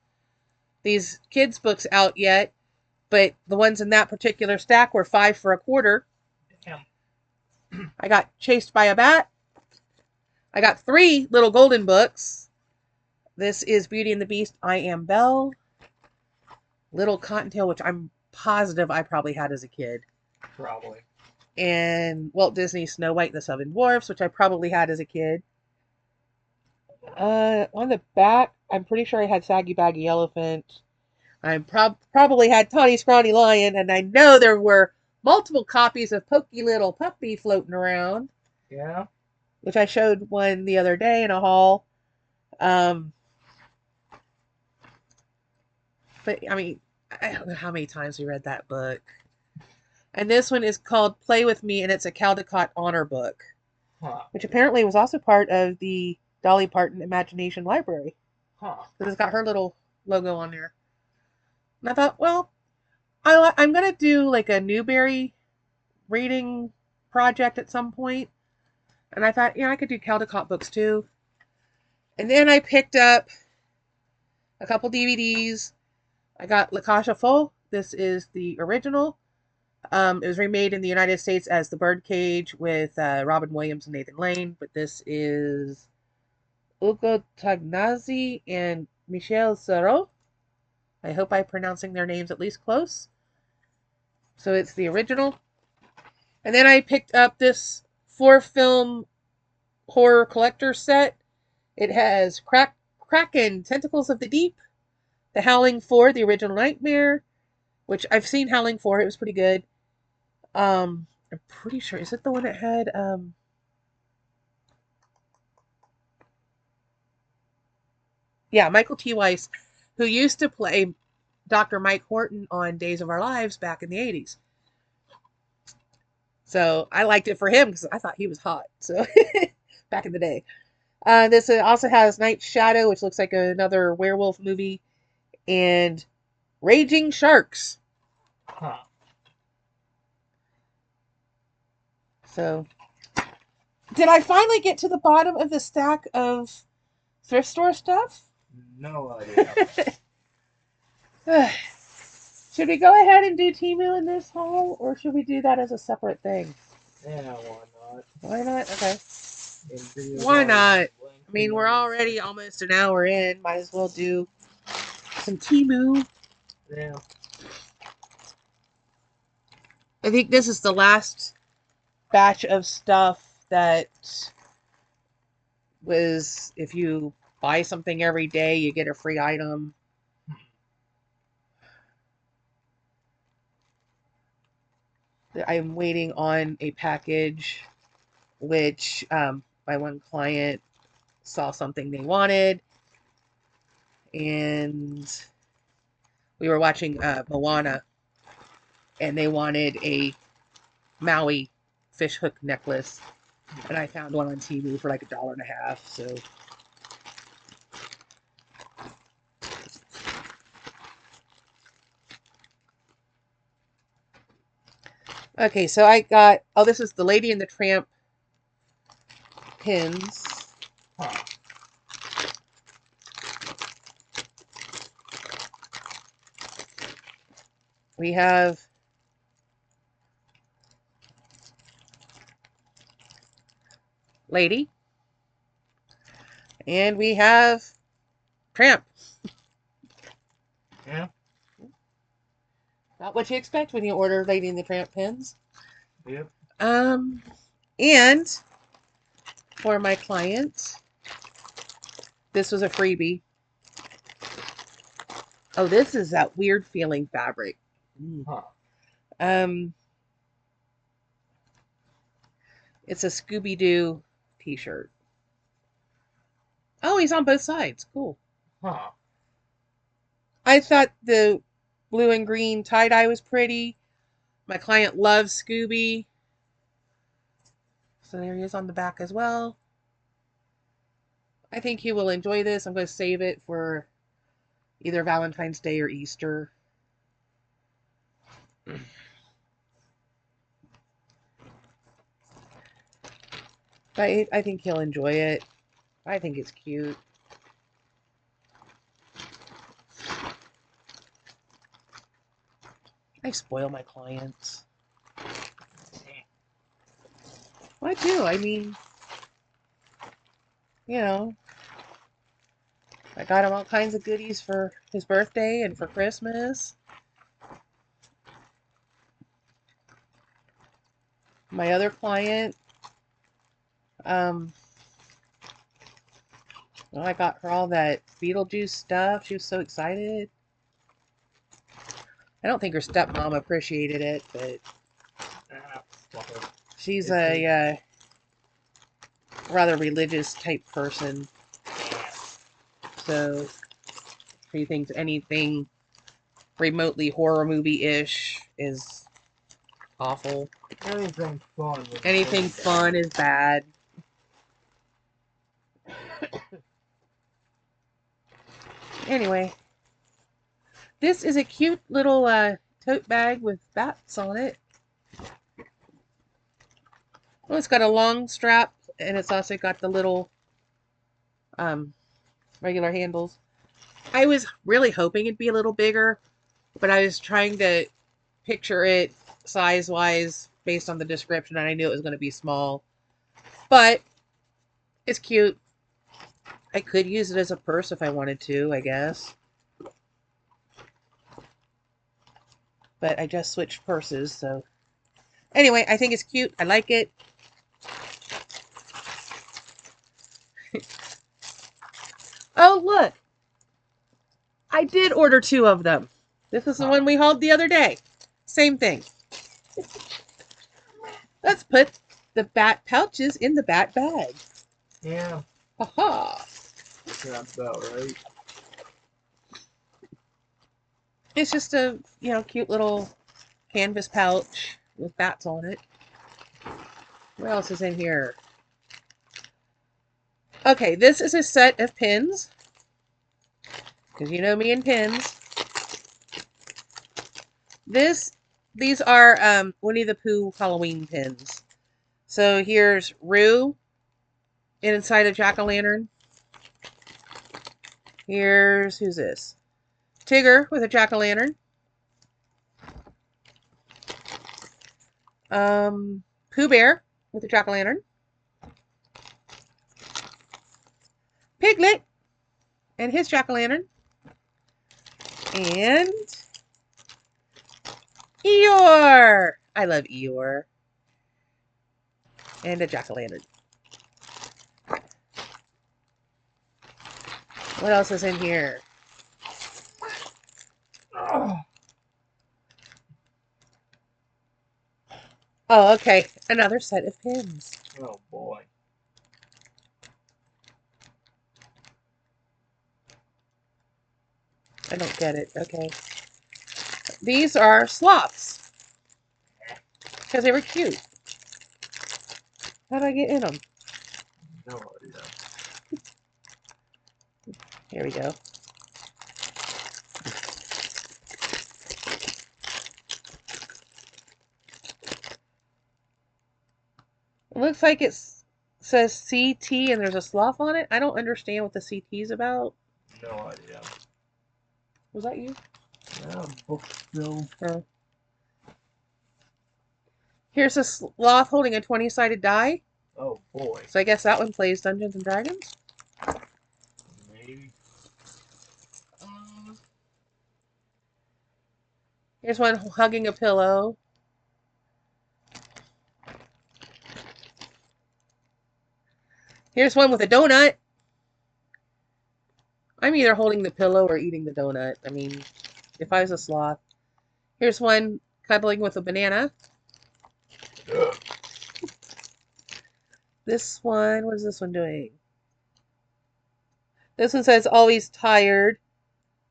these kids' books out yet, but the ones in that particular stack were 5 for a quarter. Damn. I got Chased by a Bat. I got 3 little golden books. This is Beauty and the Beast, I Am Belle. Little Cottontail, which I'm positive I probably had as a kid. Probably. And Walt Disney's Snow White and the Seven Dwarfs, which I probably had as a kid. On the back, I'm pretty sure I had Saggy Baggy Elephant. I probably had Tawny Scrawny Lion, and I know there were multiple copies of Pokey Little Puppy floating around, Yeah. which I showed one the other day in a haul. Um, but I mean, I don't know how many times we read that book. And this one is called Play With Me, and it's a Caldecott honor book, Huh. which apparently was also part of the Dolly Parton Imagination Library. Huh. Because it's got her little logo on there. And I thought, well, I'm going to do like a Newbery reading project at some point. And I thought, yeah, I could do Caldecott books too. And then I picked up a couple DVDs. I got La Cage aux Folles. This is the original. It was remade in the United States as The Birdcage with Robin Williams and Nathan Lane. But this is Ugo Tognazzi and Michel Serrault. I hope I'm pronouncing their names at least close. So it's the original. And then I picked up this 4-film horror collector set. It has Kraken, Tentacles of the Deep, The Howling 4, the original Nightmare, which I've seen Howling 4. It was pretty good. I'm pretty sure. Is it the one that had yeah, Michael T. Weiss, who used to play Dr. Mike Horton on Days of Our Lives back in the 80s. So I liked it for him because I thought he was hot. So back in the day. This also has Night Shadow, which looks like another werewolf movie, and Raging Sharks. Huh. So, did I finally get to the bottom of the stack of thrift store stuff? No idea. Should we go ahead and do Temu in this haul, or should we do that as a separate thing? Yeah, why not? Why not? Okay. Videos Why always not? I lengthy mean, we're and- already almost an hour in. Might as well do some Temu. Yeah. I think this is the last batch of stuff that was, if you buy something every day, you get a free item. I'm waiting on a package, which my one client saw something they wanted, and we were watching Moana, and they wanted a Maui fish hook necklace, and I found one on Temu for like $1.50. So okay, so I got, oh, this is the Lady and the Tramp pins. Huh. We have Lady, and we have Tramp. Yeah. Not what you expect when you order Lady and the Tramp pins. Yep. And for my client, this was a freebie. Oh, this is that weird feeling fabric. Huh. Um, it's a Scooby-Doo t-shirt. Oh, he's on both sides. Cool. Huh. I thought the blue and green tie-dye was pretty. My client loves Scooby. So there he is on the back as well. I think he will enjoy this. I'm going to save it for either Valentine's Day or Easter. But I think he'll enjoy it. I think it's cute. I spoil my clients. Well, I do. I mean, you know, I got him all kinds of goodies for his birthday and for Christmas. My other client, Well, I got her all that Beetlejuice stuff. She was so excited. I don't think her stepmom appreciated it, but she's a rather religious type person. So she thinks anything remotely horror movie-ish is awful. Anything fun. Anything fun is bad. Anyway, this is a cute little tote bag with bats on it. Well, it's got a long strap, and it's also got the little regular handles. I was really hoping it'd be a little bigger, but I was trying to picture it size-wise based on the description, and I knew it was going to be small. But it's cute. I could use it as a purse if I wanted to, I guess. But I just switched purses, so... Anyway, I think it's cute. I like it. Oh, look! I did order 2 of them. This is the one we hauled the other day. Same thing. Let's put the bat pouches in the bat bag. Yeah. Aha! Sounds about right. It's just a, cute little canvas pouch with bats on it. What else is in here? Okay, this is a set of pins. Because you know me and pins. These are Winnie the Pooh Halloween pins. So here's Roo inside a jack-o'-lantern. Here's, who's this? Tigger with a jack-o'-lantern. Pooh Bear with a jack-o'-lantern. Piglet and his jack-o'-lantern. And Eeyore! I love Eeyore. And a jack-o'-lantern. What else is in here? Oh, okay. Another set of pins. Oh, boy. I don't get it. Okay. These are sloths. Because they were cute. How do I get in them? No idea. Here we go. It looks like it says CT and there's a sloth on it. I don't understand what the CT is about. No idea. Was that you? Yeah, book still. Oh. Here's a sloth holding a 20-sided die. Oh, boy. So I guess that one plays Dungeons and Dragons. Maybe. Here's one hugging a pillow. Here's one with a donut. I'm either holding the pillow or eating the donut. I mean, if I was a sloth. Here's one cuddling with a banana. This one, what is this one doing? This one says always tired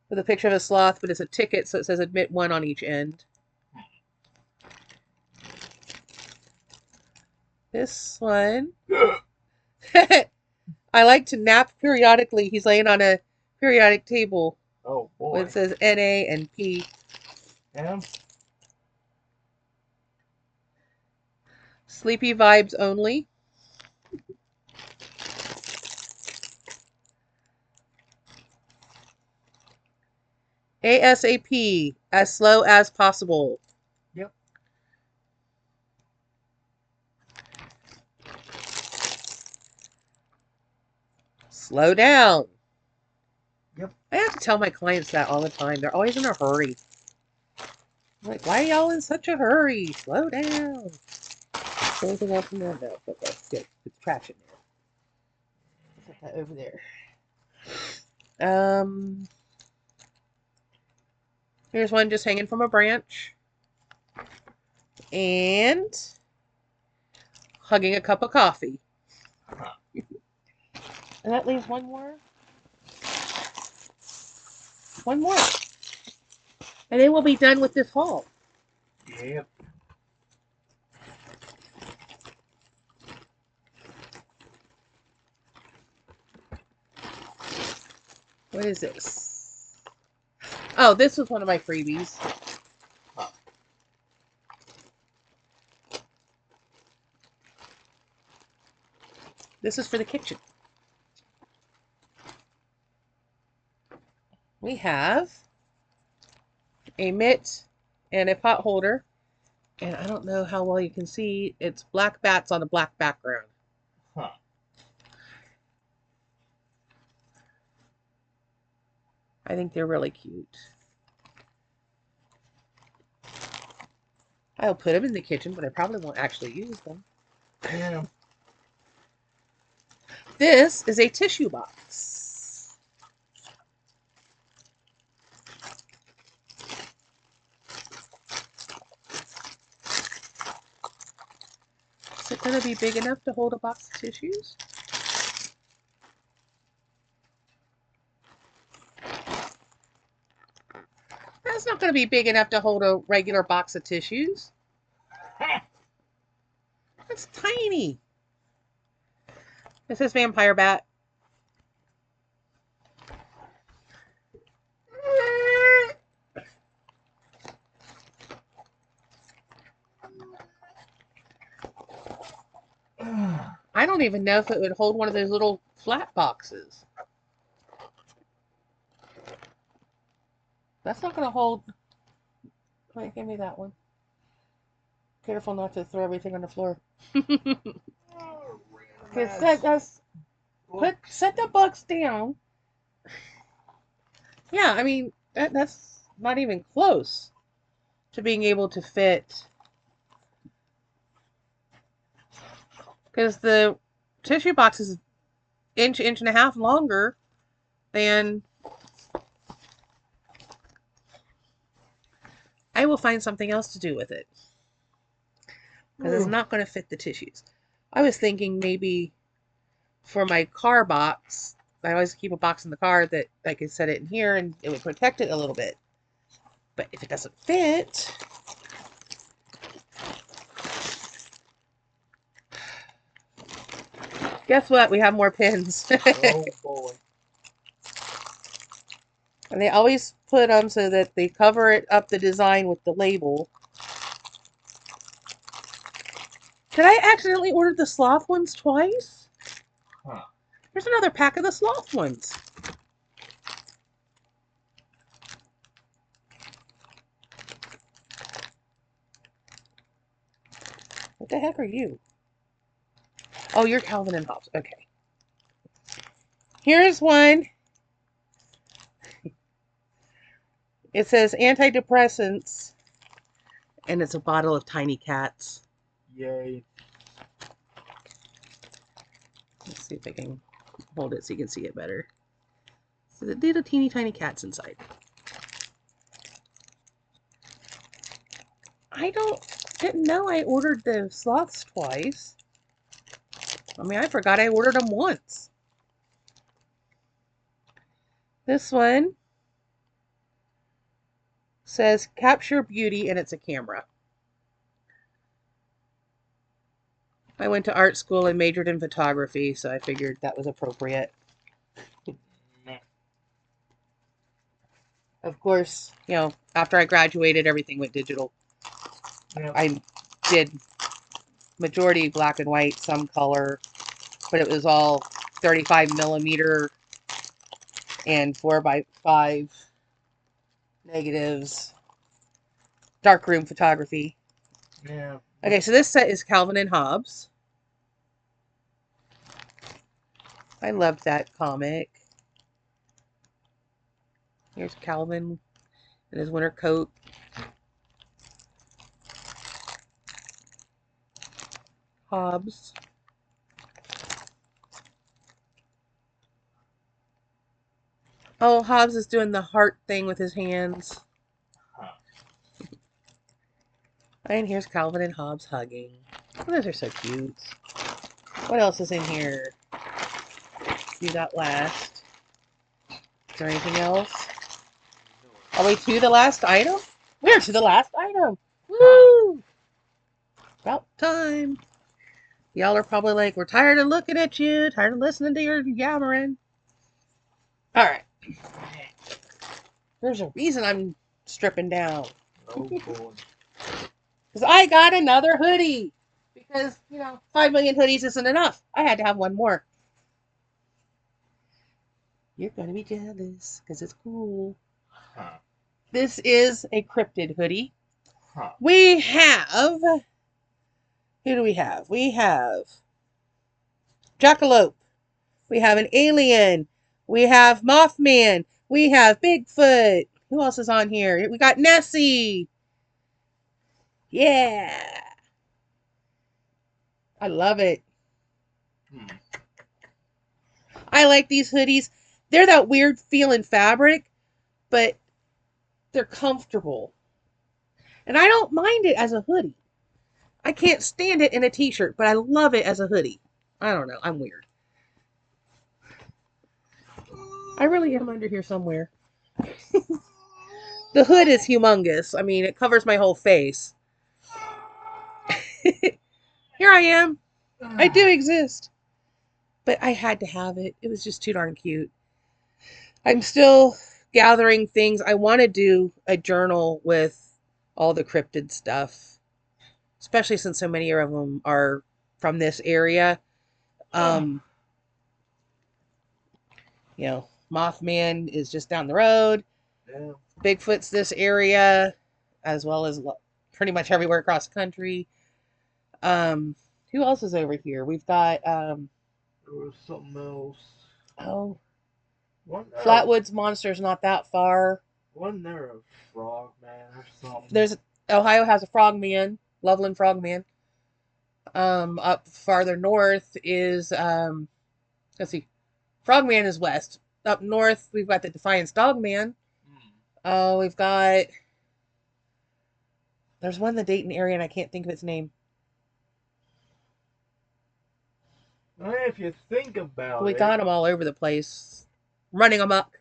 with a picture of a sloth, but it's a ticket, so it says admit 1 on each end. This one. I like to nap periodically. He's laying on a periodic table. Oh, boy. It says NA and P. Yeah. Sleepy vibes only. ASAP, as slow as possible. Yep. Slow down. Yep. I have to tell my clients that all the time. They're always in a hurry. I'm like, why are y'all in such a hurry? Slow down. Anything else in there? No. Okay, good. It's trash in there. Put that over there. Um, here's one just hanging from a branch. And hugging a cup of coffee. And that leaves one more. One more. And then we'll be done with this haul. Yep. What is this? Oh, this was one of my freebies. This is for the kitchen. We have a mitt and a pot holder. And I don't know how well you can see. It's black bats on a black background. Huh. I think they're really cute. I'll put them in the kitchen, but I probably won't actually use them. Yeah. This is a tissue box. Is it going to be big enough to hold a box of tissues? That's not going to be big enough to hold a regular box of tissues. That's tiny. It says vampire bat. I don't even know if it would hold one of those little flat boxes. That's not going to hold. Wait, give me that one. Careful not to throw everything on the floor. Set the books down. Yeah, I mean, that's not even close to being able to fit. Because the tissue box is inch and a half longer than. I will find something else to do with it. Because it's not going to fit the tissues. I was thinking maybe for my car box, I always keep a box in the car that I could set it in here and it would protect it a little bit. But if it doesn't fit, guess what? We have more pins. Oh boy. And they always put them so that they cover it up the design with the label. Did I accidentally order the sloth ones twice? Huh. Here's another pack of the sloth ones. What the heck are you? Oh, you're Calvin and Hobbes. Okay. Here's one. It says antidepressants, and it's a bottle of tiny cats. Yay. Let's see if I can hold it so you can see it better. So the little teeny tiny cats inside. Didn't know I ordered the sloths twice. I mean, I forgot I ordered them once. This one says capture beauty, and it's a camera. I went to art school and majored in photography, so I figured that was appropriate. Of course, after I graduated, everything went digital. Yep. I did majority black and white, some color, but it was all 35 millimeter and 4x5 negatives. Darkroom photography. Yeah. Okay, so this set is Calvin and Hobbes. I loved that comic. Here's Calvin in his winter coat. Hobbes. Oh, Hobbs is doing the heart thing with his hands. Huh. And here's Calvin and Hobbs hugging. Oh, those are so cute. What else is in here? You got last. Is there anything else? Are we to the last item? We're to the last item. Woo! About time. Y'all are probably like, we're tired of looking at you, tired of listening to your yammering. All right. There's a reason I'm stripping down. Oh boy. Because I got another hoodie. Because, 5 million hoodies isn't enough. I had to have one more. You're going to be jealous because it's cool. Huh. This is a cryptid hoodie. Huh. We have... Who do we have? We have Jackalope. We have an alien. We have Mothman. We have Bigfoot. Who else is on here? We got Nessie. Yeah. I love it. I like these hoodies. They're that weird feeling fabric, but they're comfortable. And I don't mind it as a hoodie. I can't stand it in a t-shirt, but I love it as a hoodie. I don't know. I'm weird. I really am under here somewhere. The hood is humongous. I mean, it covers my whole face. Here I am. I do exist. But I had to have it. It was just too darn cute. I'm still gathering things. I want to do a journal with all the cryptid stuff, especially since so many of them are from this area. Mothman is just down the road. Yeah. Bigfoot's this area, as well as pretty much everywhere across the country. Who else is over here? We've got There was something else. Flatwoods Monster's not that far. Wasn't there a frog man or something? There's Ohio has a frogman, Loveland Frogman. Up farther north is let's see, Frogman is west. Up north we've got the Defiance Dogman. We've got there's one in the Dayton area and I can't think of its name. If you think about We it, got them all over the place, running amok.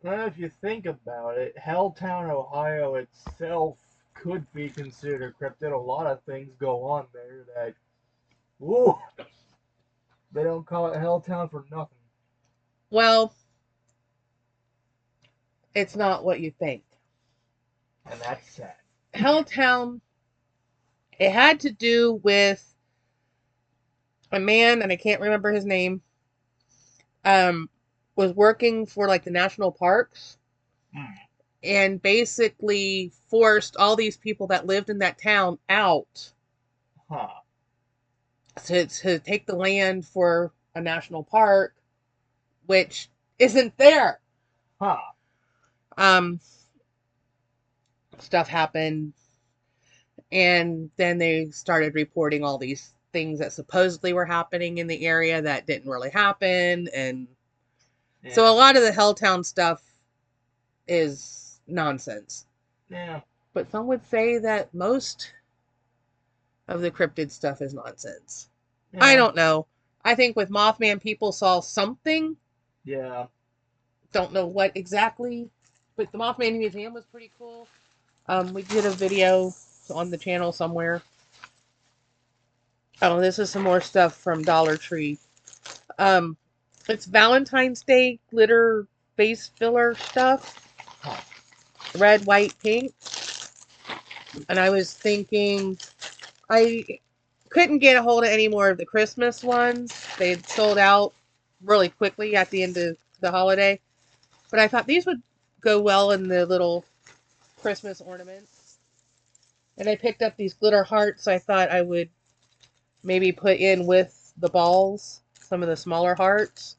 if you think about it, Helltown, Ohio itself could be considered cryptid. A lot of things go on there that, whoa, they don't call it Helltown for nothing. Well, it's not what you think. And that's sad. Helltown, it had to do with a man, and I can't remember his name, was working for like the national parks and basically forced all these people that lived in that town out to take the land for a national park, which isn't there. Stuff happened, and then they started reporting all these things that supposedly were happening in the area that didn't really happen, and so a lot of the Helltown stuff is nonsense. Yeah. But some would say that most of the cryptid stuff is nonsense. Yeah. I don't know. I think with Mothman, people saw something. Yeah. Don't know what exactly, but the Mothman Museum was pretty cool. We did a video on the channel somewhere. Oh, this is some more stuff from Dollar Tree. It's Valentine's Day glitter base filler stuff. Red, white, pink. And I was thinking, I couldn't get a hold of any more of the Christmas ones. They had sold out really quickly at the end of the holiday. But I thought these would go well in the little Christmas ornaments. And I picked up these glitter hearts I thought I would maybe put in with the balls, some of the smaller hearts.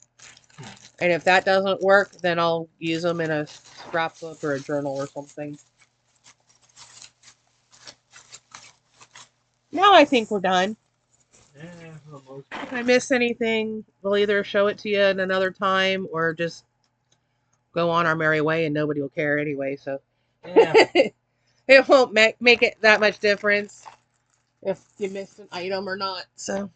And if that doesn't work, then I'll use them in a scrapbook or a journal or something. Now I think we're done. Yeah, almost. If I miss anything, we'll either show it to you in another time or just go on our merry way and nobody will care anyway. So Yeah. it won't make it that much difference if you missed an item or not. So,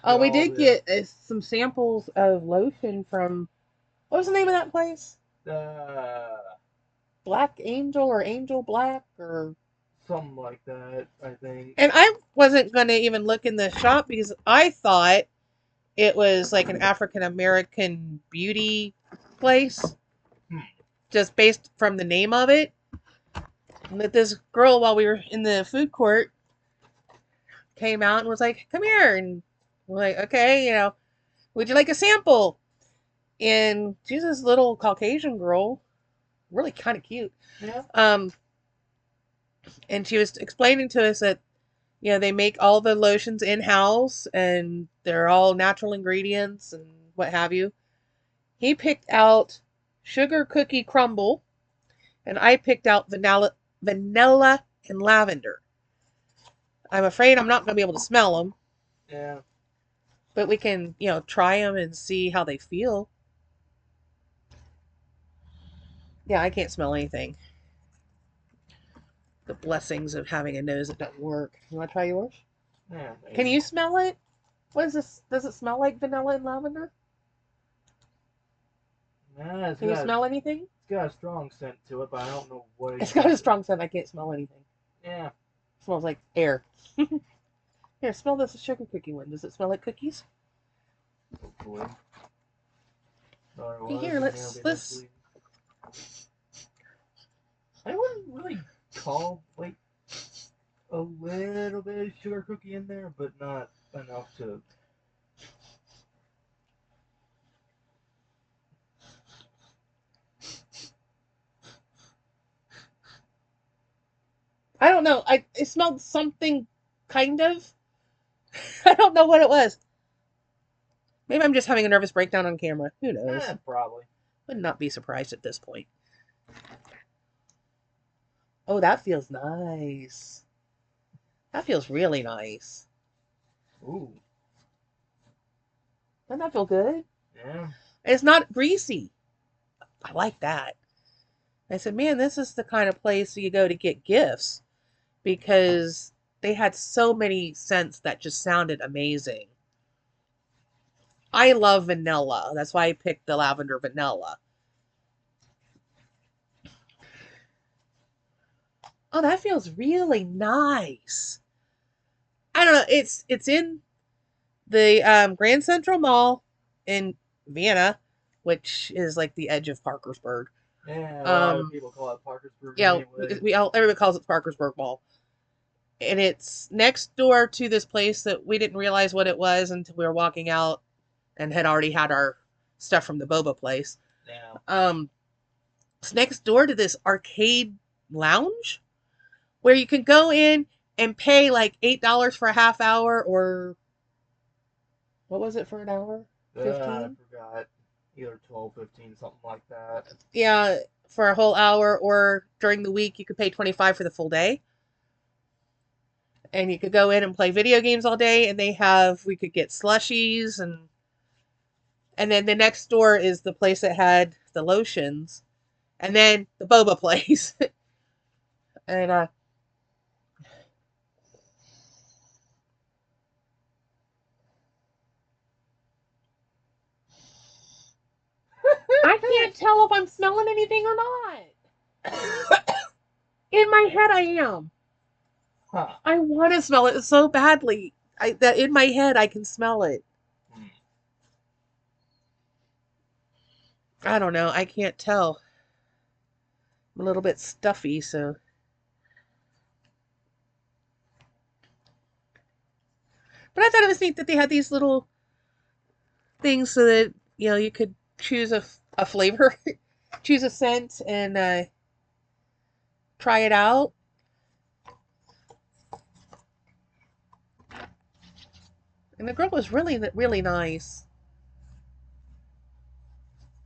oh, we did get some samples of lotion from, what was the name of that place? Black Angel or Angel Black or something like that, I think. And I wasn't going to even look in the shop because I thought it was like an African American beauty place, just based from the name of it. And that this girl, while we were in the food court, came out and was like, "Come here," and we're like, "Okay, would you like a sample?" And she's this little Caucasian girl, really kind of cute. Yeah. And she was explaining to us that they make all the lotions in-house and they're all natural ingredients and what have you. He picked out sugar cookie crumble and I picked out vanilla and lavender. I'm afraid I'm not going to be able to smell them. Yeah. But we can, try them and see how they feel. Yeah, I can't smell anything. The blessings of having a nose that doesn't work. You want to try yours? Yeah. Maybe. Can you smell it? What is this? Does it smell like vanilla and lavender? Nah, Can you smell anything? It's got a strong scent to it, but I don't know what It's got a strong scent. I can't smell anything. Yeah. It smells like air. Here, smell this sugar cookie one. Does it smell like cookies? Hopefully. Okay, here, let's. I wouldn't really call like a little bit of sugar cookie in there, but not enough to. I don't know. It smelled something, kind of. I don't know what it was. Maybe I'm just having a nervous breakdown on camera. Who knows? Probably. Would not be surprised at this point. Oh, that feels nice. That feels really nice. Ooh. Doesn't that feel good? Yeah. It's not greasy. I like that. I said, man, this is the kind of place you go to get gifts because they had so many scents that just sounded amazing. I love vanilla. That's why I picked the lavender vanilla. Oh, that feels really nice. I don't know. It's in the Grand Central Mall in Vienna, which is like the edge of Parkersburg. Yeah, a lot of people call it Parkersburg. Yeah, anyway. Everybody calls it Parkersburg Mall. And it's next door to this place that we didn't realize what it was until we were walking out and had already had our stuff from the boba place. Yeah. It's next door to this arcade lounge where you can go in and pay like $8 for a half hour, or what was it for an hour? 15? I forgot. Either 12, 15, something like that. Yeah, for a whole hour, or during the week you could pay $25 for the full day. And you could go in and play video games all day, and we could get slushies, and then the next door is the place that had the lotions, and then the boba place. And I can't tell if I'm smelling anything or not. In my head, I am. Huh. I want to smell it so badly. That in my head, I can smell it. I don't know. I can't tell. I'm a little bit stuffy, so. But I thought it was neat that they had these little things so that, you could choose a flavor, choose a scent, and try it out. And the girl was really, really nice.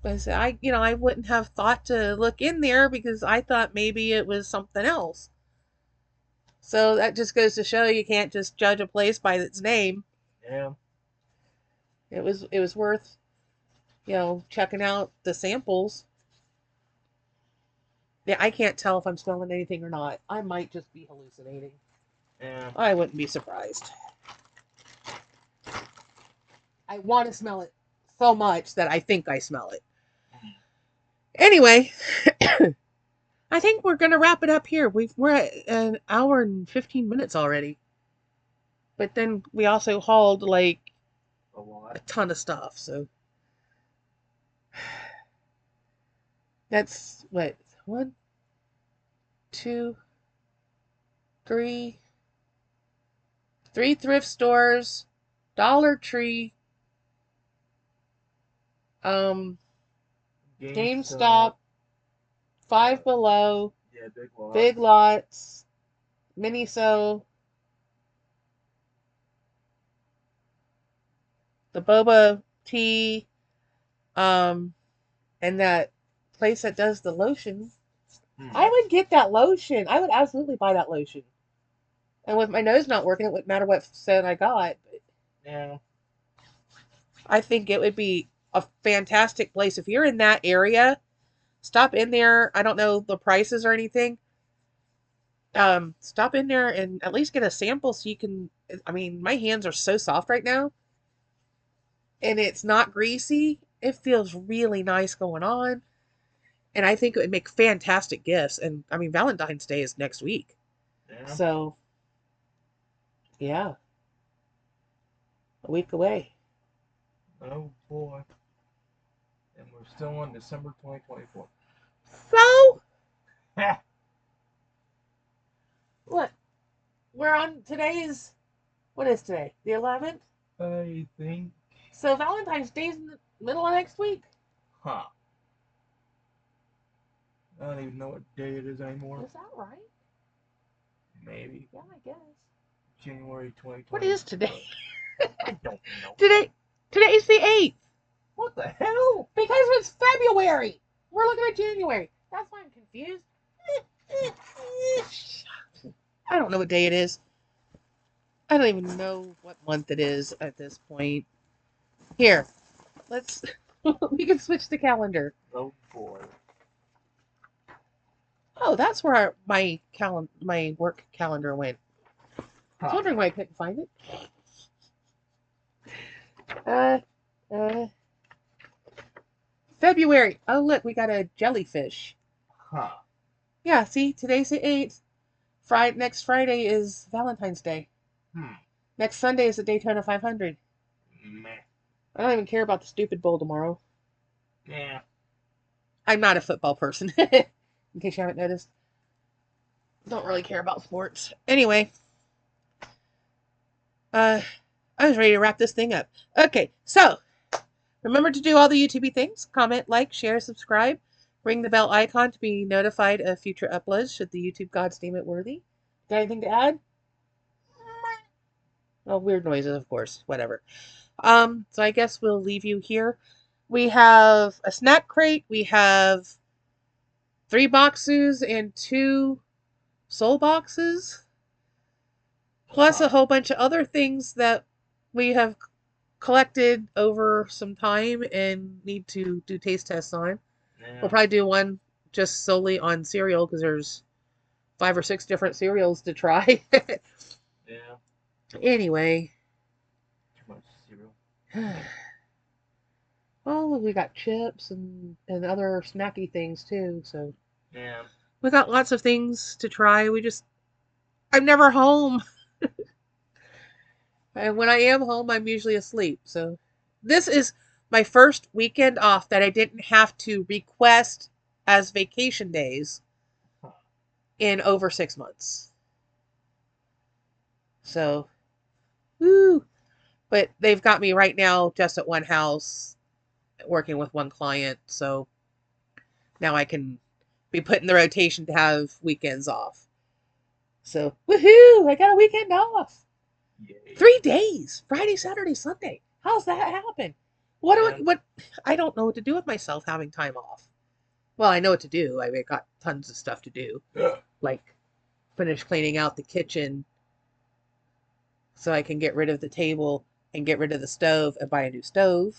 But I said, I wouldn't have thought to look in there because I thought maybe it was something else. So that just goes to show you can't just judge a place by its name. Yeah. It was worth, checking out the samples. Yeah, I can't tell if I'm smelling anything or not. I might just be hallucinating. Yeah. I wouldn't be surprised. I want to smell it so much that I think I smell it. Anyway, I think we're going to wrap it up here. We're at an hour and 15 minutes already. But then we also hauled like a ton of stuff. So that's what? 1, 2, 3. 3 thrift stores, Dollar Tree, um, GameStop, Five Below, Yeah, Big Lots. Big Lots, Miniso, the boba tea, and that place that does the lotion. I would get that lotion. I would absolutely buy that lotion. And with my nose not working, it wouldn't matter what scent I got. But Yeah. I think it would be a fantastic place. If you're in that area, stop in there. I don't know the prices or anything. Stop in there and at least get a sample so you can. I mean, my hands are so soft right now, and it's not greasy. It feels really nice going on, and I think it would make fantastic gifts. And I mean, Valentine's Day is next week, Yeah. so yeah, a week away. Oh boy. And we're still on December 2024. So what? We're on today's. What is today? The 11th. I think. So Valentine's Day's in the middle of next week. Huh. I don't even know what day it is anymore. Is that right? Maybe. Yeah, I guess. January 2020. What is today? I don't know. Today's the 8th. What the hell? Because it's February. We're looking at January. That's why I'm confused. I don't know what day it is. I don't even know what month it is at this point. Here, let's. We can switch the calendar. Oh boy. Oh, that's where my work calendar went. I was wondering why I couldn't find it. February. Oh, look, we got a jellyfish. Huh. Yeah, see, today's the 8th. Next Friday is Valentine's Day. Next Sunday is the Daytona 500. Meh. I don't even care about the stupid bowl tomorrow. Yeah. I'm not a football person, in case you haven't noticed. Don't really care about sports. Anyway, I was ready to wrap this thing up. Okay, so remember to do all the YouTube things. Comment, like, share, subscribe. Ring the bell icon to be notified of future uploads should the YouTube gods deem it worthy. Got anything to add? Oh, weird noises, of course. Whatever. So I guess we'll leave you here. We have a snack crate. We have 3 boxes and 2 soul boxes. Plus a whole bunch of other things that we have collected over some time and need to do taste tests on. Yeah. We'll probably do one just solely on cereal because there's 5 or 6 different cereals to try. Yeah. Anyway. Too much cereal. Well, we got chips and other snacky things too, so. Yeah. We got lots of things to try. I'm never home. And when I am home, I'm usually asleep. So this is my first weekend off that I didn't have to request as vacation days in over 6 months. So, woo. But they've got me right now just at one house working with one client. So now I can be put in the rotation to have weekends off. So, woohoo! I got a weekend off. Yay. 3 days. Friday, Saturday, Sunday. How's that happen? What I don't know what to do with myself having time off. Well, I know what to do. I got tons of stuff to do. Like finish cleaning out the kitchen so I can get rid of the table and get rid of the stove and buy a new stove.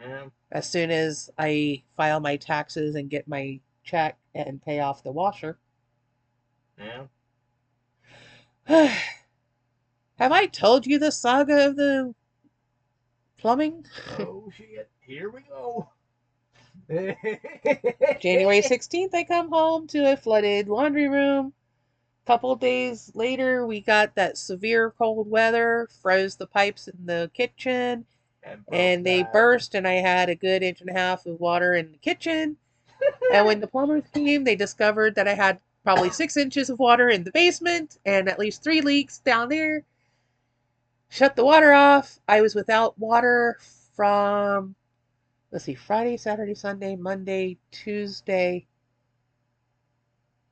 Yeah. As soon as I file my taxes and get my check and pay off the washer. Yeah. Have I told you the saga of the plumbing? Oh shit! Here we go. January 16th, I come home to a flooded laundry room. Couple days later, we got that severe cold weather, froze the pipes in the kitchen, And broke and they that. burst, and I had a good inch and a half of water in the kitchen. And when the plumbers came, they discovered that I had probably 6 inches of water in the basement and at least 3 leaks down there. Shut the water off. I was without water from, let's see, Friday, Saturday, Sunday, Monday, Tuesday,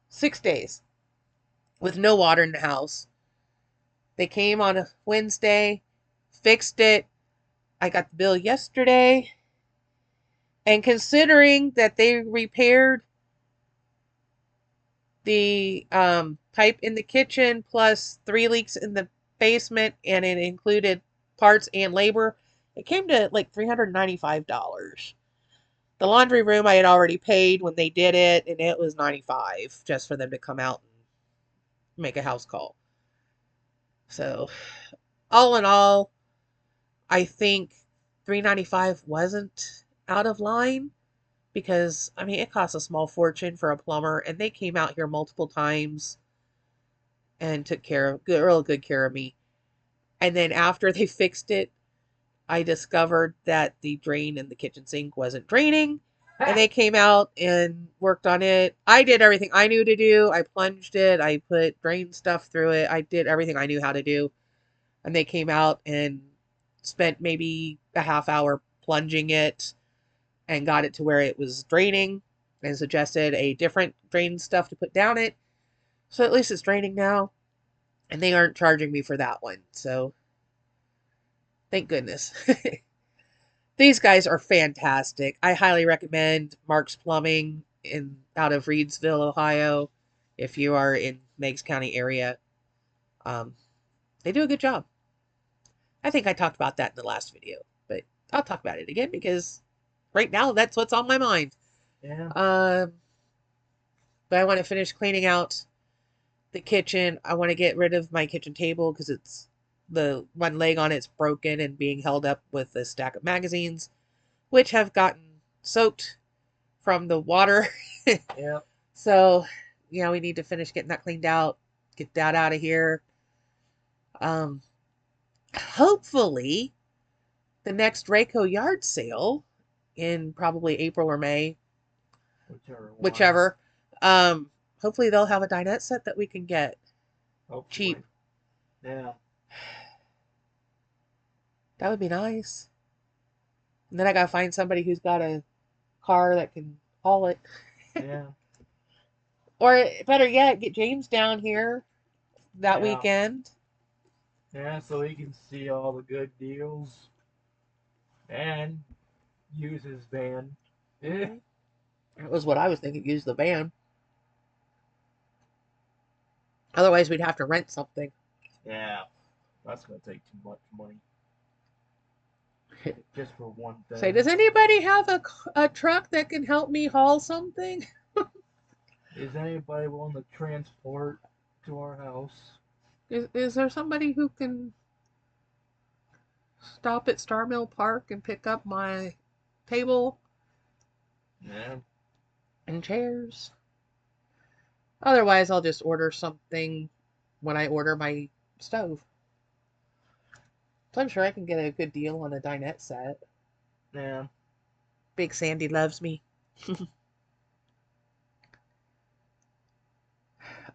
6 days with no water in the house. They came on a Wednesday, fixed it. I got the bill yesterday. And considering that they repaired the pipe in the kitchen plus 3 leaks in the basement, and it included parts and labor, it came to like $395. The laundry room I had already paid when they did it, and it was $95 just for them to come out and make a house call. So, all in all, I think $395 wasn't out of line because I mean it costs a small fortune for a plumber, and they came out here multiple times and took care of real good care of me. And then after they fixed it, I discovered that the drain in the kitchen sink wasn't draining. And they came out and worked on it. I did everything I knew to do. I plunged it. I put drain stuff through it. I did everything I knew how to do. And they came out and spent maybe a half hour plunging it and got it to where it was draining and suggested a different drain stuff to put down it. So at least it's draining now. And they aren't charging me for that one. So thank goodness. These guys are fantastic. I highly recommend Mark's Plumbing in out of Reedsville, Ohio. If you are in Meigs County area, um, they do a good job. I think I talked about that in the last video, but I'll talk about it again because right now that's what's on my mind. Yeah. But I want to finish cleaning out the kitchen. I want to get rid of my kitchen table because it's the one leg on it's broken and being held up with a stack of magazines, which have gotten soaked from the water. Yep. So, we need to finish getting that cleaned out, get that out of here. Um, Hopefully, the next Rayco yard sale in probably April or May, Whichever one. whichever. Hopefully they'll have a dinette set that we can get Hopefully. cheap. Yeah. That would be nice. And then I gotta find somebody who's got a car that can haul it. Yeah. Or better yet, get James down here that Yeah. weekend. Yeah, so he can see all the good deals and use his van. Yeah. That was what I was thinking, use the van. Otherwise, we'd have to rent something. Yeah. That's gonna take too much money. Just for one thing. Say, does anybody have a truck that can help me haul something? Is anybody willing to transport to our house? Is there somebody who can stop at Star Mill Park and pick up my table Yeah. and chairs? Otherwise, I'll just order something when I order my stove. So I'm sure I can get a good deal on a dinette set. Yeah. Big Sandy loves me.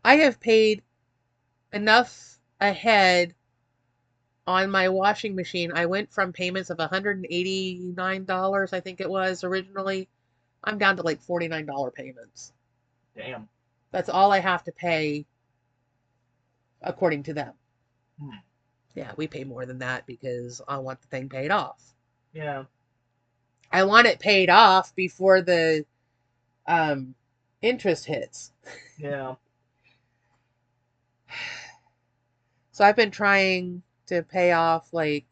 I have paid enough ahead on my washing machine. I went from payments of $189, I think it was originally. I'm down to like $49 payments. Damn. That's all I have to pay according to them. Hmm. Yeah, we pay more than that because I want the thing paid off. Yeah. I want it paid off before the interest hits. Yeah. So I've been trying to pay off like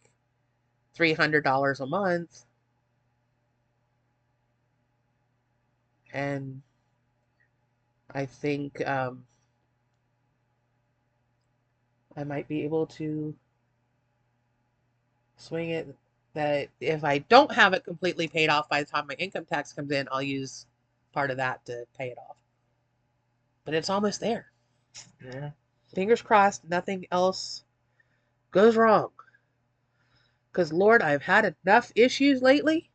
$300 a month. And I think I might be able to swing it that if I don't have it completely paid off by the time my income tax comes in, I'll use part of that to pay it off. But it's almost there. Yeah. Fingers crossed, nothing else goes wrong. Because, Lord, I've had enough issues lately.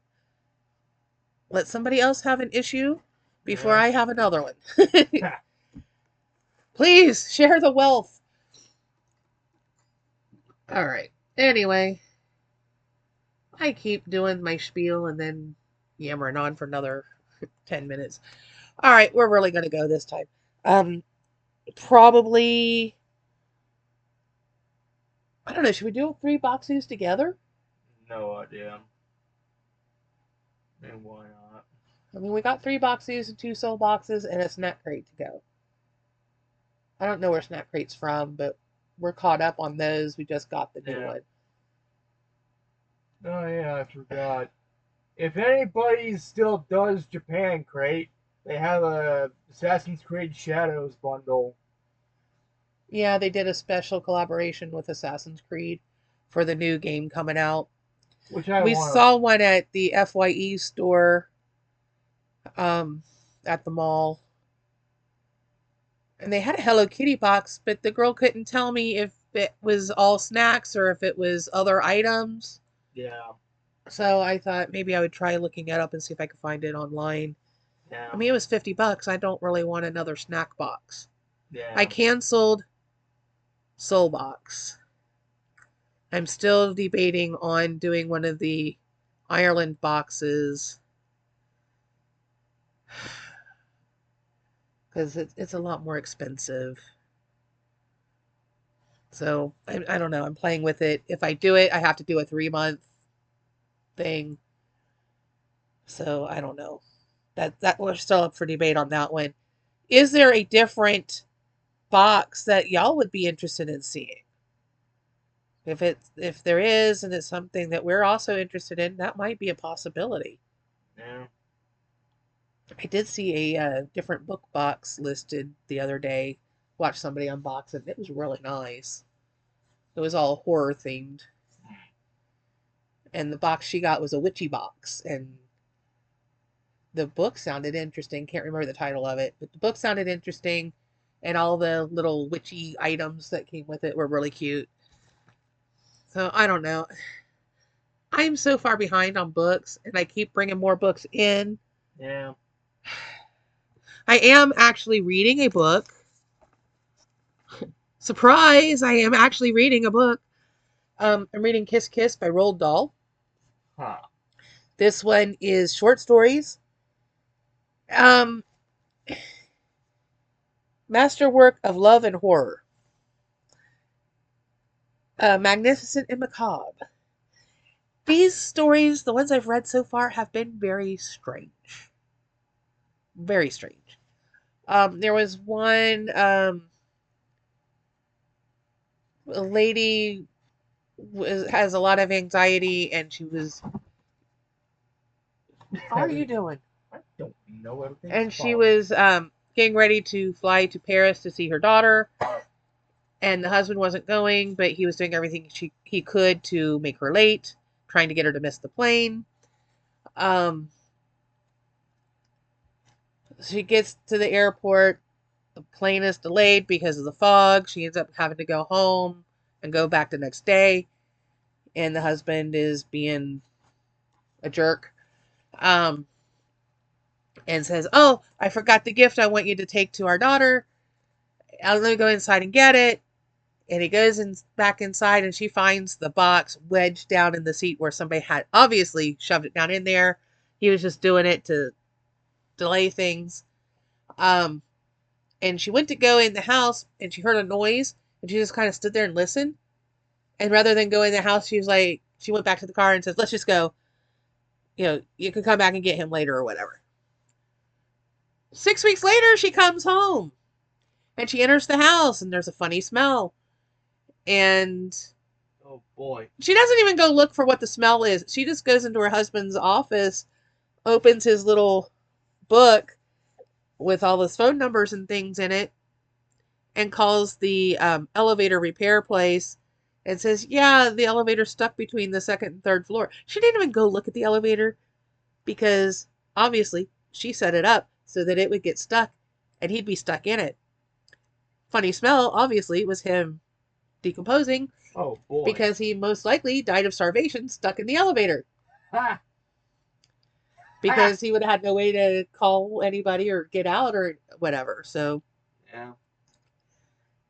Let somebody else have an issue before Yeah. I have another one. Please share the wealth. All right. Anyway, I keep doing my spiel and then yammering on for another 10 minutes. All right, we're really going to go this time. Probably, I don't know, should we do 3 boxes together? No idea. And why not? I mean, we got 3 boxes and 2 soul boxes and a snack crate to go. I don't know where snack crate's from, but we're caught up on those. We just got the new Yeah. one. Oh yeah, I forgot. If anybody still does Japan Crate, they have a Assassin's Creed Shadows bundle. Yeah, they did a special collaboration with Assassin's Creed for the new game coming out. Which I We want saw one at the FYE store um, at the mall. And they had a Hello Kitty box, but the girl couldn't tell me if it was all snacks or if it was other items. to. Yeah. So I thought maybe I would try looking it up and see if I could find it online. I Yeah. mean, it was $50. I don't really want another snack box. I Yeah. canceled Soul Box. I'm still debating on doing one of the Ireland boxes because it's a lot more expensive. So I don't know. I'm playing with it. If I do it, I have to do a 3-month thing. So I don't know. That we're still up for debate on that one. Is there a different box that y'all would be interested in seeing? If there is and it's something that we're also interested in, that might be a possibility. Yeah. I did see a different book box listed the other day. Watched somebody unbox it. It was really nice. It was all horror themed, and the box she got was a witchy box, and the book sounded interesting. Can't remember the title of it, but the book sounded interesting, and all the little witchy items that came with it were really cute. So I don't know. I'm so far behind on books, and I keep bringing more books in. Yeah. I am actually reading a book. Surprise! I am actually reading a book. I'm reading Kiss Kiss by Roald Dahl. Huh. This one is short stories. Um, Masterwork of love and horror. Magnificent and macabre. These stories, the ones I've read so far, have been very strange. Very strange. There was one, a lady has a lot of anxiety, and she was. What are you doing? I don't know everything. And she was getting ready to fly to Paris to see her daughter, and the husband wasn't going, but he was doing everything he could to make her late, trying to get her to miss the plane. Um, she gets to the airport. The plane is delayed because of the fog. She ends up having to go home and go back the next day. And the husband is being a jerk. Um, and says, "Oh, I forgot the gift I want you to take to our daughter. Let me go inside and get it." And he goes back inside, and she finds the box wedged down in the seat where somebody had obviously shoved it down in there. He was just doing it to delay things. Um, and she went to go in the house, and she heard a noise, and she just kind of stood there and listened. And rather than go in the house, she went back to the car and says, "Let's just go. You can come back and get him later or whatever." 6 weeks later, she comes home, and she enters the house, and there's a funny smell. And Oh boy. she doesn't even go look for what the smell is. She just goes into her husband's office, opens his little book, with all his phone numbers and things in it, and calls the elevator repair place and says, yeah, the elevator's stuck between the second and third floor. She didn't even go look at the elevator because obviously she set it up so that it would get stuck and he'd be stuck in it. Funny smell, obviously, was him decomposing Oh boy. because he most likely died of starvation stuck in the elevator Ha! Ha! because he would have had no way to call anybody or get out or whatever. So, Yeah.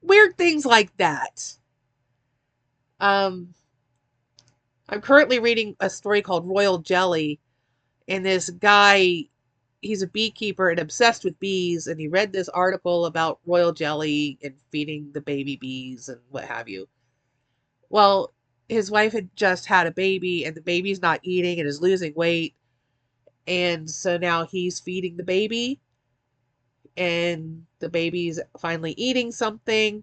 weird things like that. Um, I'm currently reading a story called Royal Jelly, and this guy, he's a beekeeper and obsessed with bees, and he read this article about royal jelly and feeding the baby bees and what have you. Well, his wife had just had a baby, and the baby's not eating and is losing weight, and so now he's feeding the baby, and the baby's finally eating something,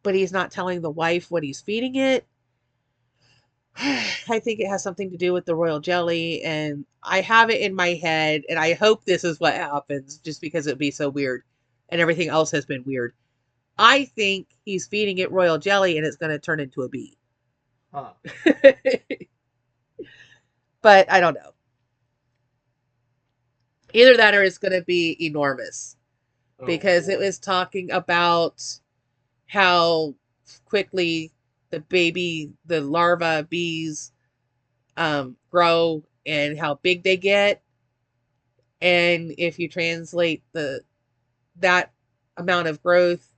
but he's not telling the wife what he's feeding it. I think it has something to do with the royal jelly, and I have it in my head, and I hope this is what happens just because it'd be so weird, and everything else has been weird. I think he's feeding it royal jelly, and it's going to turn into a bee. Huh. But I don't know. Either that or it's going to be enormous Oh because it boy. was talking about how quickly the larva bees grow and how big they get. And if you translate that amount of growth,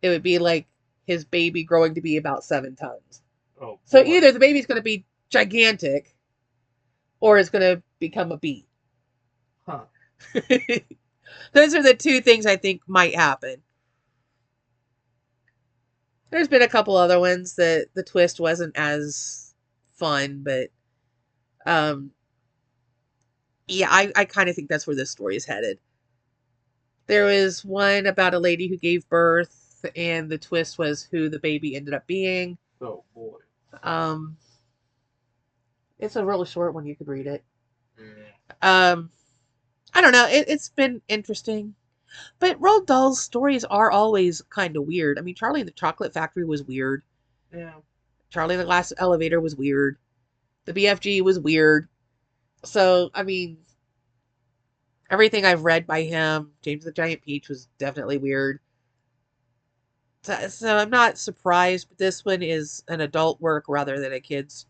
it would be like his baby growing to be about 7 tons. Oh So boy. either the baby's going to be gigantic or it's going to become a bee. Huh. Those are the two things I think might happen. There's been a couple other ones that the twist wasn't as fun, but um, yeah, I kind of think that's where this story is headed. There was one about a lady who gave birth, and the twist was who the baby ended up being. Oh boy. Um, it's a really short one. You could read it. Mm. Um, I don't know. It's been interesting. But Roald Dahl's stories are always kind of weird. I mean, Charlie and the Chocolate Factory was weird. Yeah. Charlie and the Glass Elevator was weird. The BFG was weird. So, I mean, everything I've read by him, James the Giant Peach was definitely weird. So I'm not surprised, but this one is an adult work rather than a kid's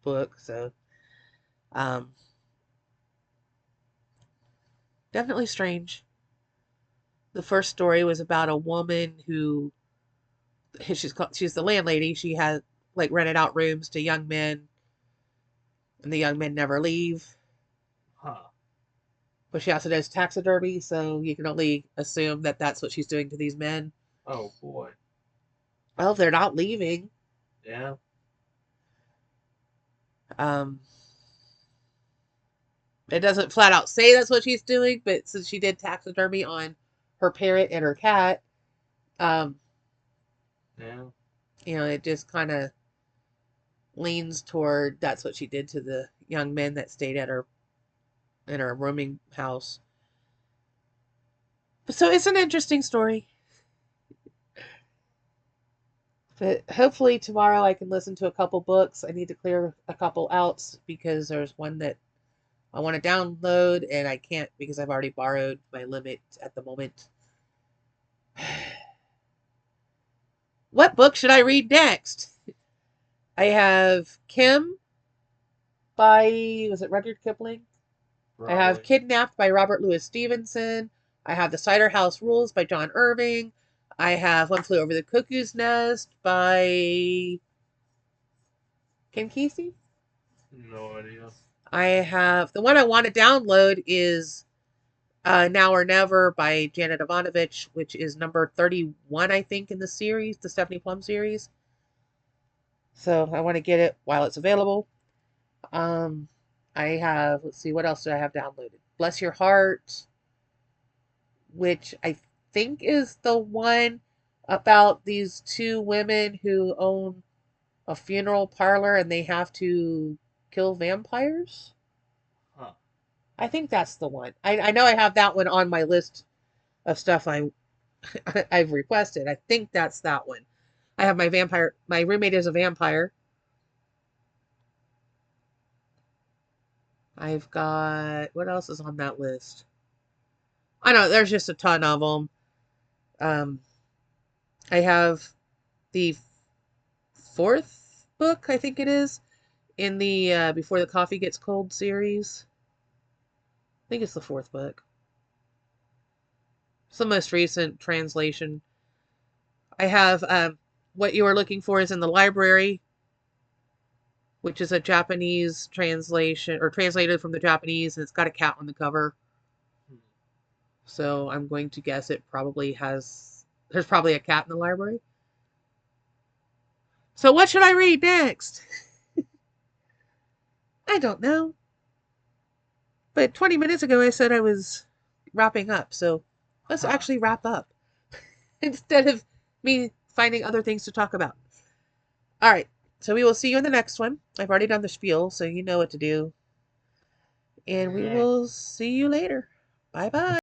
book. So, um, definitely strange. The first story was about a woman who she's the landlady. She has like rented out rooms to young men, and the young men never leave. Huh. But she also does taxidermy, so you can only assume that that's what she's doing to these men. Oh boy. Well, they're not leaving. Yeah. Um, it doesn't flat out say that's what she's doing, but since she did taxidermy on her parrot and her cat, um, Yeah. it just kind of leans toward that's what she did to the young men that stayed at her in her rooming house. So it's an interesting story. But hopefully tomorrow I can listen to a couple books. I need to clear a couple out because there's one that I want to download and I can't because I've already borrowed my limit at the moment. What book should I read next? I have Kim by, was it Rudyard Kipling? I have Probably. Kidnapped by Robert Louis Stevenson. I have The Cider House Rules by John Irving. I have One Flew Over the Cuckoo's Nest by Ken Kesey. No idea. I have the one I want to download is Now or Never by Janet Ivanovich, which is number 31, I think, in the series, the Stephanie Plum series. So I want to get it while it's available. Um, I have, let's see, what else do I have downloaded? Bless Your Heart, which I think is the one about these two women who own a funeral parlor and they have to kill vampires. Huh. I think that's the one. I know I have that one on my list of stuff I've requested. I think that's that one. I have my vampire. My roommate is a vampire. I've got what else is on that list? I know there's just a ton of them. Um, I have the fourth book, I think it is, in the Before the Coffee Gets Cold series. I think it's the fourth book. It's the most recent translation. I have What You Are Looking For Is in the Library, which is a Japanese translation or translated from the Japanese, and it's got a cat on the cover. So I'm going to guess there's probably a cat in the library. So what should I read next? I don't know. But 20 minutes ago I said I was wrapping up, so let's actually wrap up instead of me finding other things to talk about. All right, so we will see you in the next one. I've already done the spiel, so you know what to do. And we will see you later. Bye bye.